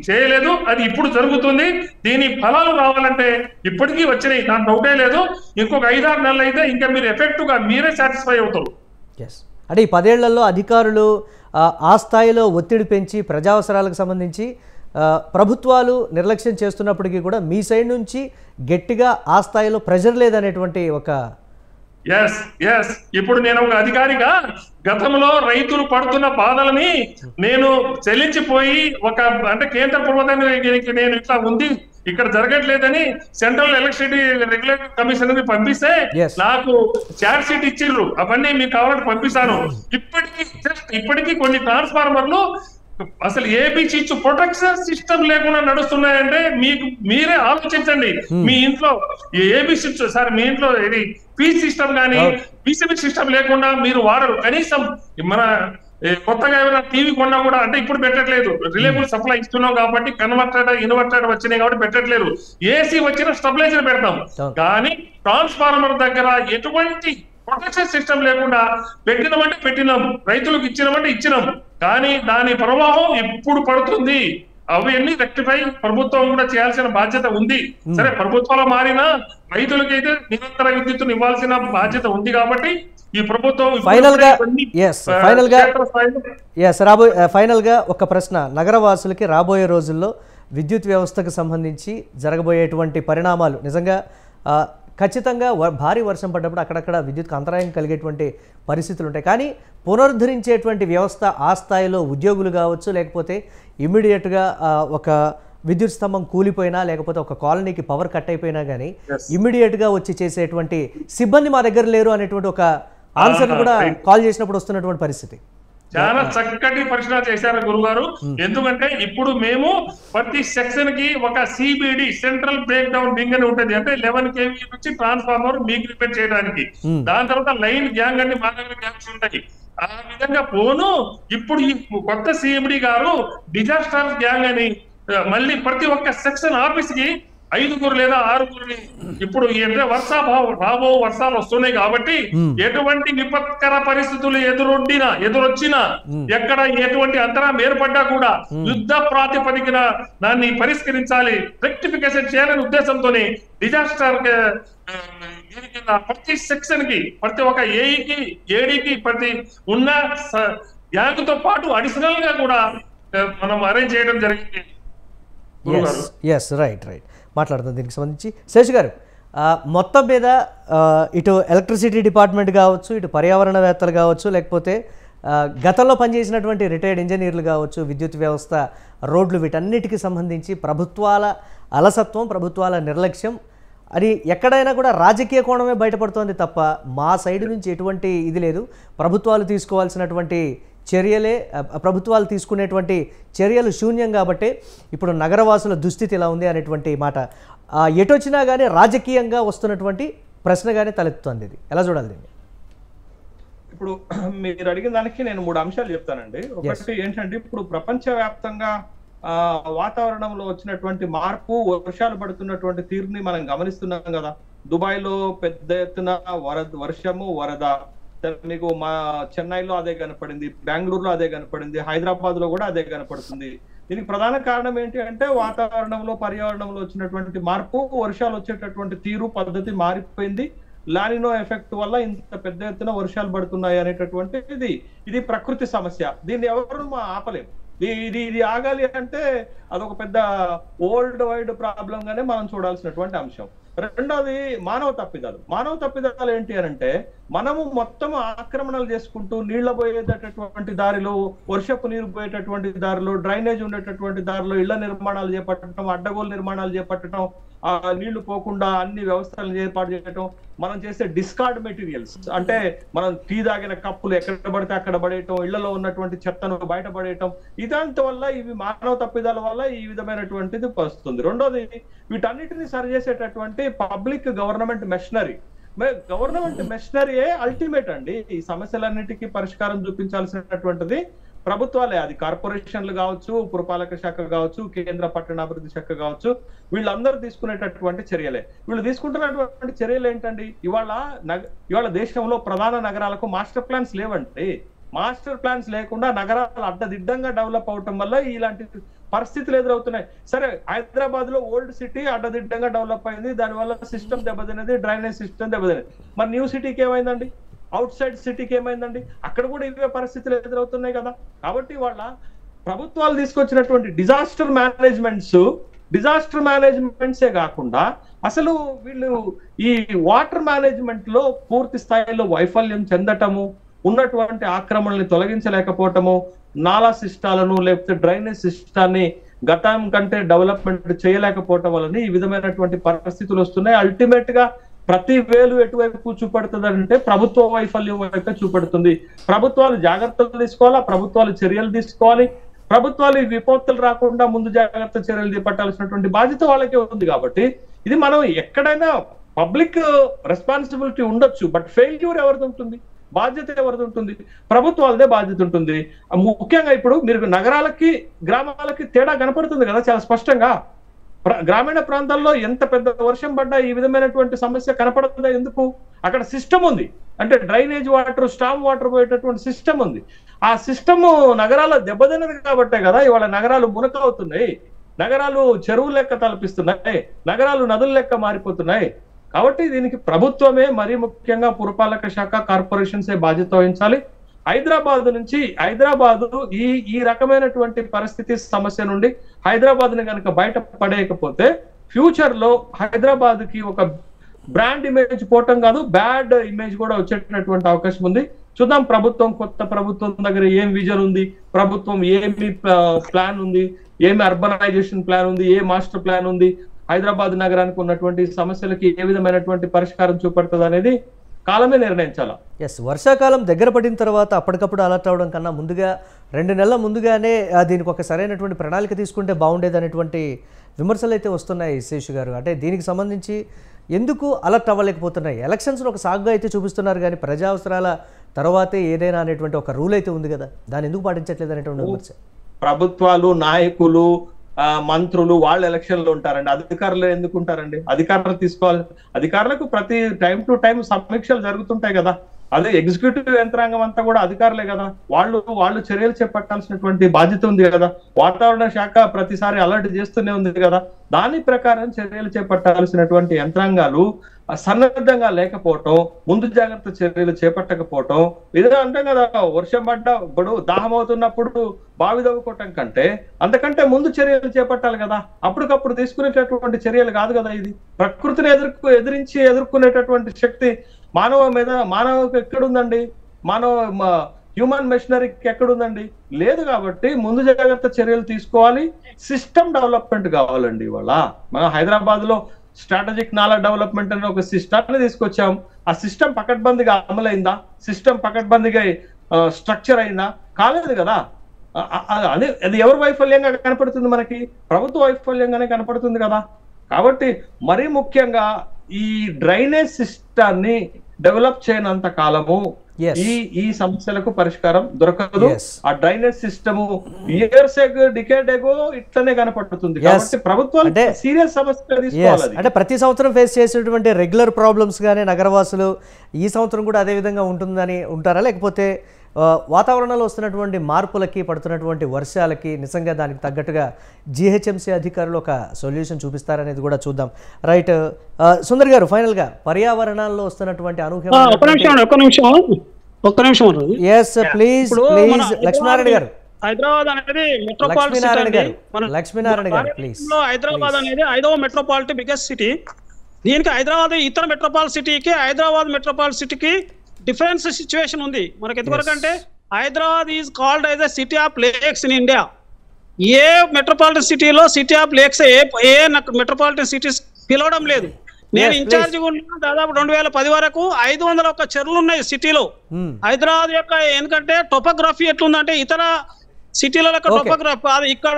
[SPEAKER 3] చేయలేదు. అది ఇప్పుడు జరుగుతుంది. దీని ఫలాలు రావాలంటే ఇప్పటికీ వచ్చినాయి, నాకు డౌటే లేదు. ఇంకొక 5-6 నెలలు అయితే ఇంకా మీరు ఎఫెక్టివ్ గా మీరే సాటిస్ఫై అవుతారు.
[SPEAKER 2] అంటే ఈ 10 ఏళ్లలో అధికారులు ఆ స్థాయిలో ఒత్తిడి పెంచి ప్రజావసరాలకు సంబంధించి ప్రభుత్వాలు నిర్లక్ష్యం చేస్తున్నప్పటికీ కూడా మీ సైడ్ నుంచి గట్టిగా ఆ స్థాయిలో ప్రెజర్ లేదనేటువంటి ఒక
[SPEAKER 3] ఇప్పుడు నేను ఒక అధికారిగా గతంలో రైతులు పడుతున్న బాధలని నేను చెల్లించిపోయి ఒక అంటే కేంద్ర ప్రభుత్వానికి నేను ఇట్లా ఉంది ఇక్కడ జరగట్లేదని సెంట్రల్ ఎలక్ట్రిసిటీ రెగ్యులేటరీ కమిషన్ పంపిస్తే నాకు చార్జ్ షీట్ ఇచ్చిర్రు, అవన్నీ మీకు కావాలంటే పంపిస్తాను. ఇప్పటికీ కొన్ని ట్రాన్స్ఫార్మర్లు అసలు ఏబిసి ప్రొటెక్షన్ సిస్టమ్ లేకుండా నడుస్తున్నాయంటే మీరే ఆలోచించండి. మీ ఇంట్లో ఏబిసి సార్ మీ ఇంట్లో ఇది పీస్ సిస్టమ్ కానీ పీసీబీ సిస్టమ్ లేకుండా మీరు వాడరు. కనీసం మన కొత్తగా ఏమైనా టీవీ కొన్నా కూడా అంటే ఇప్పుడు పెట్టట్లేదు, రిలయబుల్ సప్లై ఇస్తున్నాం కాబట్టి ఇన్వర్టర్ వచ్చినాయి కాబట్టి పెట్టట్లేదు. ఏసీ వచ్చిన స్టెబిలైజర్ పెడతాం కానీ ట్రాన్స్ఫార్మర్ దగ్గర ఎటువంటి ప్రొటెక్షన్ సిస్టమ్ లేకుండా పెట్టినామంటే పెట్టినాం, రైతులకు ఇచ్చినామంటే ఇచ్చినాం. కానీ దాని ప్రభావం ఎప్పుడు పడుతుంది అవన్నీ రెక్టిఫై ప్రభుత్వం కూడా చేయాల్సిన బాధ్యత ఉంది. సరే ప్రభుత్వాలు మారినా రైతులకైతే నిరంతర విద్యుత్తును ఇవ్వాల్సిన బాధ్యత ఉంది కాబట్టి ఈ ప్రభుత్వం
[SPEAKER 2] ఫైనల్ గా ఒక ప్రశ్న, నగరవాసులకి రాబోయే రోజుల్లో విద్యుత్ వ్యవస్థకు సంబంధించి జరగబోయేటువంటి పరిణామాలు నిజంగా ఖచ్చితంగా భారీ వర్షం పడ్డప్పుడు అక్కడక్కడ విద్యుత్కు అంతరాయం కలిగేటువంటి పరిస్థితులు ఉంటాయి. కానీ పునరుద్ధరించేటువంటి వ్యవస్థ ఆ స్థాయిలో ఉద్యోగులు కావచ్చు, లేకపోతే ఇమ్మీడియట్గా ఒక విద్యుత్ స్తంభం కూలిపోయినా, లేకపోతే ఒక కాలనీకి పవర్ కట్ అయిపోయినా కానీ ఇమ్మీడియట్గా వచ్చి చేసేటువంటి సిబ్బంది మా దగ్గర లేరు అనేటువంటి ఒక ఆన్సర్ కూడా కాల్ చేసినప్పుడు వస్తున్నటువంటి పరిస్థితి.
[SPEAKER 3] చాలా చక్కటి ప్రశ్న చేశారు గురుగారు. ఎందుకంటే ఇప్పుడు మేము ప్రతి సెక్షన్ కి ఒక సిబిడి సెంట్రల్ బ్రేక్ డౌన్ బింగ్ అని ఉంటుంది. అంటే 11 kV నుంచి ట్రాన్స్ఫార్మర్ మీకు రిపేర్ చేయడానికి, దాని తర్వాత లైన్ గ్యాంగ్ అని మా దగ్గర గ్యాంగ్స్ ఉంటాయి. ఆ విధంగా పోను ఇప్పుడు ఈ కొత్త సిఎండి గారు డిజాస్టర్ గ్యాంగ్ అని మళ్ళీ ప్రతి ఒక్క సెక్షన్ ఆఫీస్ కి 5 లేదా 6 ఇప్పుడు రాబో వర్షాలు వస్తున్నాయి కాబట్టి ఎటువంటి విపత్కర పరిస్థితులు ఎదురొచ్చినా ఎక్కడ ఎటువంటి అంతరం ఏర్పడ్డా కూడా యుద్ధ ప్రాతిపదికన దాన్ని పరిష్కరించాలి, రెక్టిఫికేషన్ చేయాలనే ఉద్దేశంతోనే డిజాస్టర్ ప్రతి సెక్షన్ కి ప్రతి ఒక్క ఏఈకి ఏడీకి ప్రతి ఉన్న గ్యాంగ్ తో పాటు అడిషనల్ గా కూడా మనం అరేంజ్ చేయడం జరిగింది.
[SPEAKER 2] రైట్ మాట్లాడుతాం దీనికి సంబంధించి. శేష్ గారు, మొత్తం మీద ఇటు ఎలక్ట్రిసిటీ డిపార్ట్మెంట్ కావచ్చు, ఇటు పర్యావరణవేత్తలు కావచ్చు, లేకపోతే గతంలో పనిచేసినటువంటి రిటైర్డ్ ఇంజనీర్లు కావచ్చు, విద్యుత్ వ్యవస్థ, రోడ్లు, వీటన్నిటికీ సంబంధించి ప్రభుత్వాల అలసత్వం, ప్రభుత్వాల నిర్లక్ష్యం అది ఎక్కడైనా కూడా రాజకీయ కోణమే బయటపడుతోంది తప్ప మా సైడ్ నుంచి ఎటువంటి ఇది లేదు. ప్రభుత్వాలు తీసుకోవాల్సినటువంటి ప్రభుత్వాలు తీసుకునేటువంటి చర్యలు శూన్యం కాబట్టి ఇప్పుడు నగరవాసుల దుస్థితి ఇలా ఉంది అనేటువంటి మాట ఎటొచ్చినా కానీ రాజకీయంగా వస్తున్నటువంటి ప్రశ్నగానే తలెత్తుతోంది. ఇది ఎలా చూడాలి దీన్ని?
[SPEAKER 1] ఇప్పుడు మీరు అడిగిన దానికి నేను 3 అంశాలు చెప్తానండి. ఒకటి ఏంటంటే ఇప్పుడు ప్రపంచవ్యాప్తంగా వాతావరణంలో వచ్చినటువంటి మార్పు, వర్షాలు పడుతున్నటువంటి తీరుని మనం గమనిస్తున్నాం కదా. దుబాయ్ లో పెద్ద ఎత్తున వర్షము, వరద, మీకు మా చెన్నైలో అదే కనపడింది, బెంగళూరులో అదే కనపడింది, హైదరాబాద్ లో కూడా అదే కనపడుతుంది. దీనికి ప్రధాన కారణం ఏంటి అంటే వాతావరణంలో, పర్యావరణంలో వచ్చినటువంటి మార్పు, వర్షాలు వచ్చేటటువంటి తీరు, పద్ధతి మారిపోయింది. లానినో ఎఫెక్ట్ వల్ల ఇంత పెద్ద ఎత్తున వర్షాలు పడుతున్నాయి అనేటటువంటి ఇది ప్రకృతి సమస్య. దీన్ని ఎవరు ఆపలేము. ఇది ఆగాలి అంటే అదొక పెద్ద వరల్డ్ వైడ్ ప్రాబ్లం గానే మనం చూడాల్సినటువంటి అంశం. రెండోది మానవ తప్పిదాలు ఏంటి అని అంటే మనము మొత్తం ఆక్రమణలు చేసుకుంటూ నీళ్ల పోయేటటువంటి దారిలో, వర్షపు నీరు పోయేటటువంటి దారిలో, డ్రైనేజ్ ఉండేటటువంటి దారిలో ఇళ్ల నిర్మాణాలు చేపట్టడం, అడ్డగోలు నిర్మాణాలు చేపట్టడం, ఆ నీళ్లు పోకుండా అన్ని వ్యవస్థలను ఏర్పాటు చేయటం, మనం చేసే డిస్కార్డ్ మెటీరియల్స్ అంటే మనం టీ తాగిన కప్పులు ఎక్కడ పడితే అక్కడ పడేయటం, ఇళ్లలో ఉన్నటువంటి చెత్తను బయటపడేయటం, ఇదంత వల్ల ఇవి మానవ తప్పిదాల వల్ల ఈ విధమైనటువంటిది వస్తుంది. రెండోది వీటన్నిటిని సరిచేసేటటువంటి పబ్లిక్ గవర్నమెంట్ మెషినరీయే అల్టిమేట్ అండి. ఈ సమస్యలన్నిటికీ పరిష్కారం చూపించాల్సినటువంటిది ప్రభుత్వాలే. అది కార్పొరేషన్లు కావచ్చు, పురపాలక శాఖ కావచ్చు, కేంద్ర పట్టణాభివృద్ధి శాఖ కావచ్చు, వీళ్ళందరూ తీసుకునేటటువంటి చర్యలే. వీళ్ళు తీసుకుంటున్నటువంటి చర్యలు ఏంటండి? ఇవాళ దేశంలో ప్రధాన నగరాలకు మాస్టర్ ప్లాన్స్ లేవండి. మాస్టర్ ప్లాన్స్ లేకుండా నగరాలు అడ్డదిడ్డంగా డెవలప్ అవటం వల్ల ఇలాంటి పరిస్థితులు ఎదురవుతున్నాయి. సరే, హైదరాబాద్ లో ఓల్డ్ సిటీ అడ్డదిడ్డంగా డెవలప్ అయింది, దానివల్ల సిస్టమ్ దెబ్బతినది, డ్రైనేజ్ సిస్టమ్ దెబ్బతినది. మరి న్యూ సిటీకి ఏమైందండి? అవుట్ సైడ్ సిటీకి ఏమైందండి? అక్కడ కూడా ఇవే పరిస్థితులు ఎదురవుతున్నాయి కదా. కాబట్టి వాళ్ళ ప్రభుత్వాలు తీసుకొచ్చినటువంటి డిజాస్టర్ మేనేజ్మెంట్సే కాకుండా అసలు వీళ్ళు ఈ వాటర్ మేనేజ్మెంట్ లో పూర్తి స్థాయిలో వైఫల్యం చెందటము, ఉన్నటువంటి ఆక్రమణల్ని తొలగించలేకపోవటము, నాలా సిస్టాలను లేకపోతే డ్రైనేజ్ సిస్టాన్ని గతం కంటే డెవలప్మెంట్ చేయలేకపోవటం వల్ల ఈ విధమైనటువంటి పరిస్థితులు వస్తున్నాయి. అల్టిమేట్ గా ప్రతి వేలు ఎటువైపు చూపెడుతుంది అంటే ప్రభుత్వ వైఫల్యం వైపు చూపెడుతుంది. ప్రభుత్వాలు జాగ్రత్తలు తీసుకోవాలా, ప్రభుత్వాలు చర్యలు తీసుకోవాలి, ప్రభుత్వాలు ఈ విపత్తులు రాకుండా ముందు జాగ్రత్త చర్యలు చేపట్టాల్సినటువంటి బాధ్యత వాళ్ళకే ఉంది. కాబట్టి ఇది మనం ఎక్కడైనా పబ్లిక్ రెస్పాన్సిబిలిటీ ఉండొచ్చు, బట్ ఫెయిల్యూర్ ఎవరిది ఉంటుంది? బాధ్యత ఎవరిది ఉంటుంది? ప్రభుత్వాలదే బాధ్యత ఉంటుంది. ముఖ్యంగా ఇప్పుడు మీరు నగరాలకి, గ్రామాలకి తేడా కనపడుతుంది కదా చాలా స్పష్టంగా. గ్రామీణ ప్రాంతాల్లో ఎంత పెద్ద వర్షం పడ్డా ఈ విధమైనటువంటి సమస్య కనపడుతుందా? ఎందుకు? అక్కడ సిస్టమ్ ఉంది. అంటే డ్రైనేజ్ వాటర్, స్టామ్ వాటర్ పోయేటటువంటి సిస్టమ్ ఉంది. ఆ సిస్టమ్ నగరాల దెబ్బతిన్నది కాబట్టే కదా ఇవాళ నగరాలు మునకవుతున్నాయి, నగరాలు చెరువు లెక్క తలపిస్తున్నాయి, నగరాలు నదుల లెక్క మారిపోతున్నాయి. కాబట్టి దీనికి ప్రభుత్వమే మరీ ముఖ్యంగా పురపాలక శాఖ, కార్పొరేషన్సే బాధ్యత వహించాలి. హైదరాబాద్ నుంచి ఈ రకమైనటువంటి పరిస్థితి సమస్య నుండి హైదరాబాద్ ని కనుక బయట పడేయకపోతే ఫ్యూచర్ లో హైదరాబాద్ కి ఒక బ్రాండ్ ఇమేజ్ పోవటం కాదు, బ్యాడ్ ఇమేజ్ కూడా వచ్చేటటువంటి అవకాశం ఉంది. చూద్దాం కొత్త ప్రభుత్వం దగ్గర ఏం విజన్ ఉంది, ప్రభుత్వం ఏమి ప్లాన్ ఉంది, ఏమి అర్బనైజేషన్ ప్లాన్ ఉంది, ఏ మాస్టర్ ప్లాన్ ఉంది, హైదరాబాద్ నగరానికి ఉన్నటువంటి సమస్యలకి ఏ విధమైనటువంటి పరిష్కారం చూపడుతుంది అనేది కాలమే నిర్ణయించాలా.
[SPEAKER 2] ఎస్, వర్షాకాలం దగ్గర పడిన తర్వాత అప్పటికప్పుడు అలర్ట్ అవడం కన్నా ముందుగా 2 నెలల ముందుగానే దీనికి ఒక సరైనటువంటి ప్రణాళిక తీసుకుంటే బాగుండేది అనేటువంటి విమర్శలు అయితే వస్తున్నాయి శేషు గారు. అంటే దీనికి సంబంధించి ఎందుకు అలర్ట్ అవ్వలేకపోతున్నాయి? ఎలక్షన్స్ను ఒక సాగుగా అయితే చూపిస్తున్నారు కానీ ప్రజా అవసరాల తర్వాతే ఏదైనా అనేటువంటి ఒక రూల్ అయితే ఉంది కదా, దాన్ని ఎందుకు పాటించట్లేదు అనేటువంటి విమర్శ.
[SPEAKER 1] ప్రభుత్వాలు, నాయకులు, మంత్రులు వాళ్ళు ఎలక్షన్లో ఉంటారండి, అధికారులు ఎందుకు ఉంటారండి? అధికారులు తీసుకోవాలి, అధికారులకు ప్రతి టైం టు టైం సమీక్షలు జరుగుతుంటాయి కదా. అదే ఎగ్జిక్యూటివ్ యంత్రాంగం అంతా కూడా అధికారులే కదా, వాళ్ళు చర్యలు చేపట్టాల్సినటువంటి బాధ్యత ఉంది కదా. వాతావరణ శాఖ ప్రతిసారి అలర్ట్ చేస్తూనే ఉంది కదా, దాని ప్రకారం చర్యలు చేపట్టాల్సినటువంటి యంత్రాంగాలు సన్నద్ధంగా లేకపోవటం, ముందు జాగ్రత్త చర్యలు చేపట్టకపోవటం. ఇదే అంటాం కదా, వర్షం పడ్డప్పుడు దాహం అవుతున్నప్పుడు బావి దవ్వుకోవటం కంటే అంతకంటే ముందు చర్యలు చేపట్టాలి కదా. అప్పటికప్పుడు తీసుకునేటటువంటి చర్యలు కాదు కదా ఇది. ప్రకృతిని ఎదుర్కొనేటటువంటి శక్తి మానవకు ఎక్కడుందండి? హ్యూమన్ మెషినరీకి ఎక్కడుందండి? లేదు. కాబట్టి ముందు జాగ్రత్త చర్యలు తీసుకోవాలి. సిస్టమ్ డెవలప్మెంట్ కావాలండి. ఇవాళ మన హైదరాబాద్ లో స్ట్రాటజిక్ నాలా డెవలప్మెంట్ అనే ఒక సిస్టమ్ని తీసుకొచ్చాం. ఆ సిస్టమ్ పకడ్బందీగా అమలైందా? సిస్టమ్ పకడ్బందీగా స్ట్రక్చర్ అయిందా? కాలేదు కదా. అది ఎవరి వైఫల్యంగా కనపడుతుంది? మనకి ప్రభుత్వ వైఫల్యంగానే కనపడుతుంది కదా. కాబట్టి మరీ ముఖ్యంగా ఈ డ్రైనేజ్ సిస్టాన్ని డెవలప్ చేయనంత కాలము ఈ సమస్యలకు పరిష్కారం దొరకదు. ఆ drainage system years ago, decade ago ఇట్లనే కనపడుతుంది. కాబట్టి ప్రభుత్వం సీరియస్ సమస్య తీసుకోవాలి.
[SPEAKER 2] అంటే ప్రతి సంవత్సరం ఫేస్ చేసేటువంటి రెగ్యులర్ ప్రాబ్లమ్స్ గానే నగరవాసులు ఈ సంవత్సరం కూడా అదే విధంగా ఉంటుందని ఉంటారా, లేకపోతే వాతావరణంలో వస్తున్నటువంటి మార్పులకి, పడుతున్నటువంటి వర్షాలకి నిజంగా దానికి తగ్గట్టుగా జిహెచ్ఎంసీ అధికారులు ఒక సొల్యూషన్ చూపిస్తారనేది కూడా చూద్దాం. రైట్, సుందర్ గారు, ఫైనల్ గా పర్యావరణాల్లో వస్తున్నటువంటి అనూహ్యమైన లక్ష్మీనారాయణ గారు
[SPEAKER 5] హైదరాబాద్ అనేది మెట్రోపాలిటన్
[SPEAKER 2] ప్లీజ్.
[SPEAKER 5] హైదరాబాద్ అనేది 5వ మెట్రోపాలిటన్ బిగ్గెస్ట్ సిటీ. దీనికి హైదరాబాద్ ఇతర మెట్రోపాలిటన్ సిటీకి, హైదరాబాద్ మెట్రోపాలిటన్ సిటీకి డిఫరెన్స్ సిచ్యువేషన్ ఉంది. మనకి ఎంతవరకు అంటే Hyderabad is called as a city of lakes in India. ఏ మెట్రోపాలిటన్ సిటీలో సిటీ ఆఫ్ లేక్స్ ఏ మెట్రోపాలిటన్ సిటీస్ పిలవడం లేదు. నేను ఇన్ఛార్జ్ ఉన్న దాదాపు 2010 వరకు 501 చెరువులు ఉన్నాయి సిటీలో. హైదరాబాద్ యొక్క ఎందుకంటే టోపోగ్రఫీ ఎట్లుందంటే ఇతర సిటీల యొక్క టోపోగ్రఫీ, అది ఇక్కడ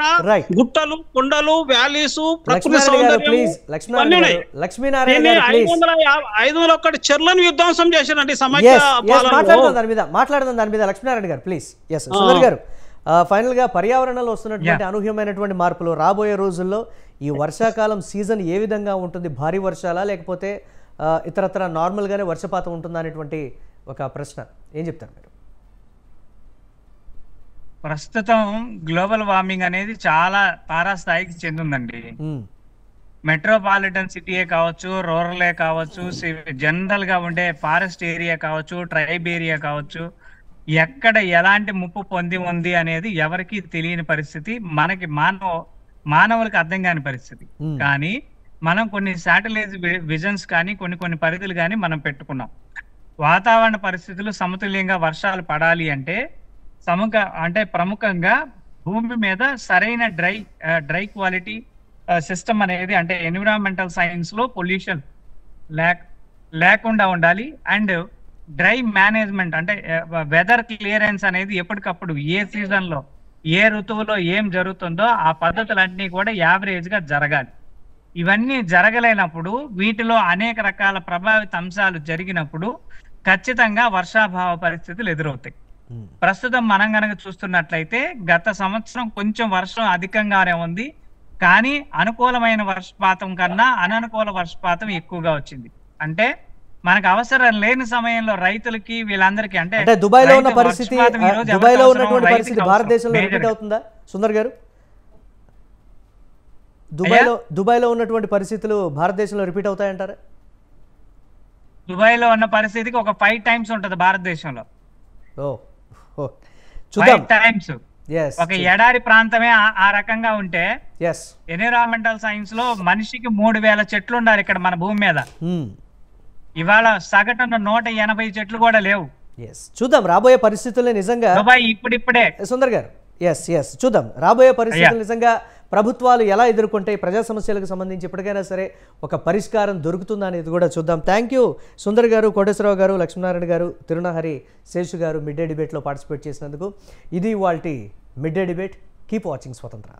[SPEAKER 5] గుట్టలు, కొండలు, వ్యాలీస్, ప్రకృతి సౌందర్యం 501 చెరువులను విధ్వంసం చేశారండి సమైక్య
[SPEAKER 2] మాట్లాడదాం దాని మీద. లక్ష్మీనారాయణ గారు ప్లీజ్. ఎస్ సుందర్ గారు, ఫైనల్ గా పర్యావరణంలో వస్తున్నటువంటి అనూహ్యమైనటువంటి మార్పులు రాబోయే రోజుల్లో ఈ వర్షాకాలం సీజన్ ఏ విధంగా ఉంటుంది? భారీ వర్షాలా లేకపోతే ఇతరత్ర నార్మల్ గానే వర్షపాతం ఉంటుందా అనేటువంటి ఒక ప్రశ్న ఏం చెప్తారు మీరు?
[SPEAKER 4] ప్రస్తుతం గ్లోబల్ వార్మింగ్ అనేది చాలా తారాస్థాయికి చెందిందండి. మెట్రోపాలిటన్ సిటీయే కావచ్చు, రూరలే కావచ్చు, జనరల్ గా ఉండే ఫారెస్ట్ ఏరియా కావచ్చు, ట్రైబ్ ఏరియా కావచ్చు, ఎక్కడ ఎలాంటి ముప్పు పొంది ఉంది అనేది ఎవరికి తెలియని పరిస్థితి, మనకి మానవులకు అర్థం కాని పరిస్థితి. కానీ మనం కొన్ని శాటిలైట్ విజన్స్ కానీ కొన్ని పరిధులు కానీ మనం పెట్టుకున్నాం. వాతావరణ పరిస్థితులు సమతుల్యంగా వర్షాలు పడాలి అంటే ప్రముఖంగా భూమి మీద సరైన డ్రై క్వాలిటీ సిస్టమ్ అనేది, అంటే ఎన్విరాన్మెంటల్ సైన్స్ లో పొల్యూషన్ లేకుండా ఉండాలి. అండ్ డ్రై మేనేజ్మెంట్ అంటే వెదర్ క్లియరెన్స్ అనేది ఎప్పటికప్పుడు ఏ సీజన్ లో ఏ ఋతువులో ఏం జరుగుతుందో ఆ పద్ధతులన్నీ కూడా యావరేజ్ గా జరగాలి. ఇవన్నీ జరగలేనప్పుడు, వీటిలో అనేక రకాల ప్రభావిత అంశాలు జరిగినప్పుడు ఖచ్చితంగా వర్షాభావ పరిస్థితులు ఎదురవుతాయి. ప్రస్తుతం మనం కనుక చూస్తున్నట్లయితే గత సంవత్సరం కొంచెం వర్షం అధికంగానే ఉంది, కానీ అనుకూలమైన వర్షపాతం కన్నా అననుకూల వర్షపాతం ఎక్కువగా వచ్చింది. అంటే మనకు అవసరం లేని సమయంలో రైతులకి వీళ్ళందరికీ అంటే
[SPEAKER 2] దుబాయ్లో ఉన్న పరిస్థితి, దుబాయ్లో ఉన్నటువంటి పరిస్థితి భారతదేశంలో రిపీట్ అవుతుందా సుందర్ గారు? దుబాయ్లో ఉన్నటువంటి పరిస్థితులు భారతదేశంలో రిపీట్ అవుతాయంటారా?
[SPEAKER 4] దుబాయ్ లో ఉన్న పరిస్థితికి ఒక 5 times ఉంటది భారతదేశంలో.
[SPEAKER 2] చూద్దాం.
[SPEAKER 4] 5 times. ఒక ఎడారి ప్రాంతమే ఆ రకంగా ఉంటే ఎన్విరాన్మెంటల్ సైన్స్ లో మనిషికి 3000 చెట్లు ఉండాలి ఇక్కడ మన భూమి మీద. ఇవాళ సగటున 180 చెట్లు కూడా లేవు.
[SPEAKER 2] చూద్దాం రాబోయే పరిస్థితుల్లో నిజంగా
[SPEAKER 4] దుబాయ్ ఇప్పుడిప్పుడే.
[SPEAKER 2] సుందర్ గారు చూద్దాం రాబోయే పరిస్థితులు నిజంగా ప్రభుత్వాలు ఎలా ఎదుర్కొంటాయి, ప్రజా సమస్యలకు సంబంధించి ఇప్పటికైనా సరే ఒక పరిష్కారం దొరుకుతుందా అనేది కూడా చూద్దాం. థ్యాంక్ యూ సుందర్ గారు, కోటేశ్వరరావు గారు, లక్ష్మీనారాయణ గారు, తిరునహరి శేషు గారు మిడ్ డే డిబేట్లో పార్టిసిపేట్ చేసినందుకు. ఇది ఇవాల్టి mid day debate. Keep watching స్వతంత్ర.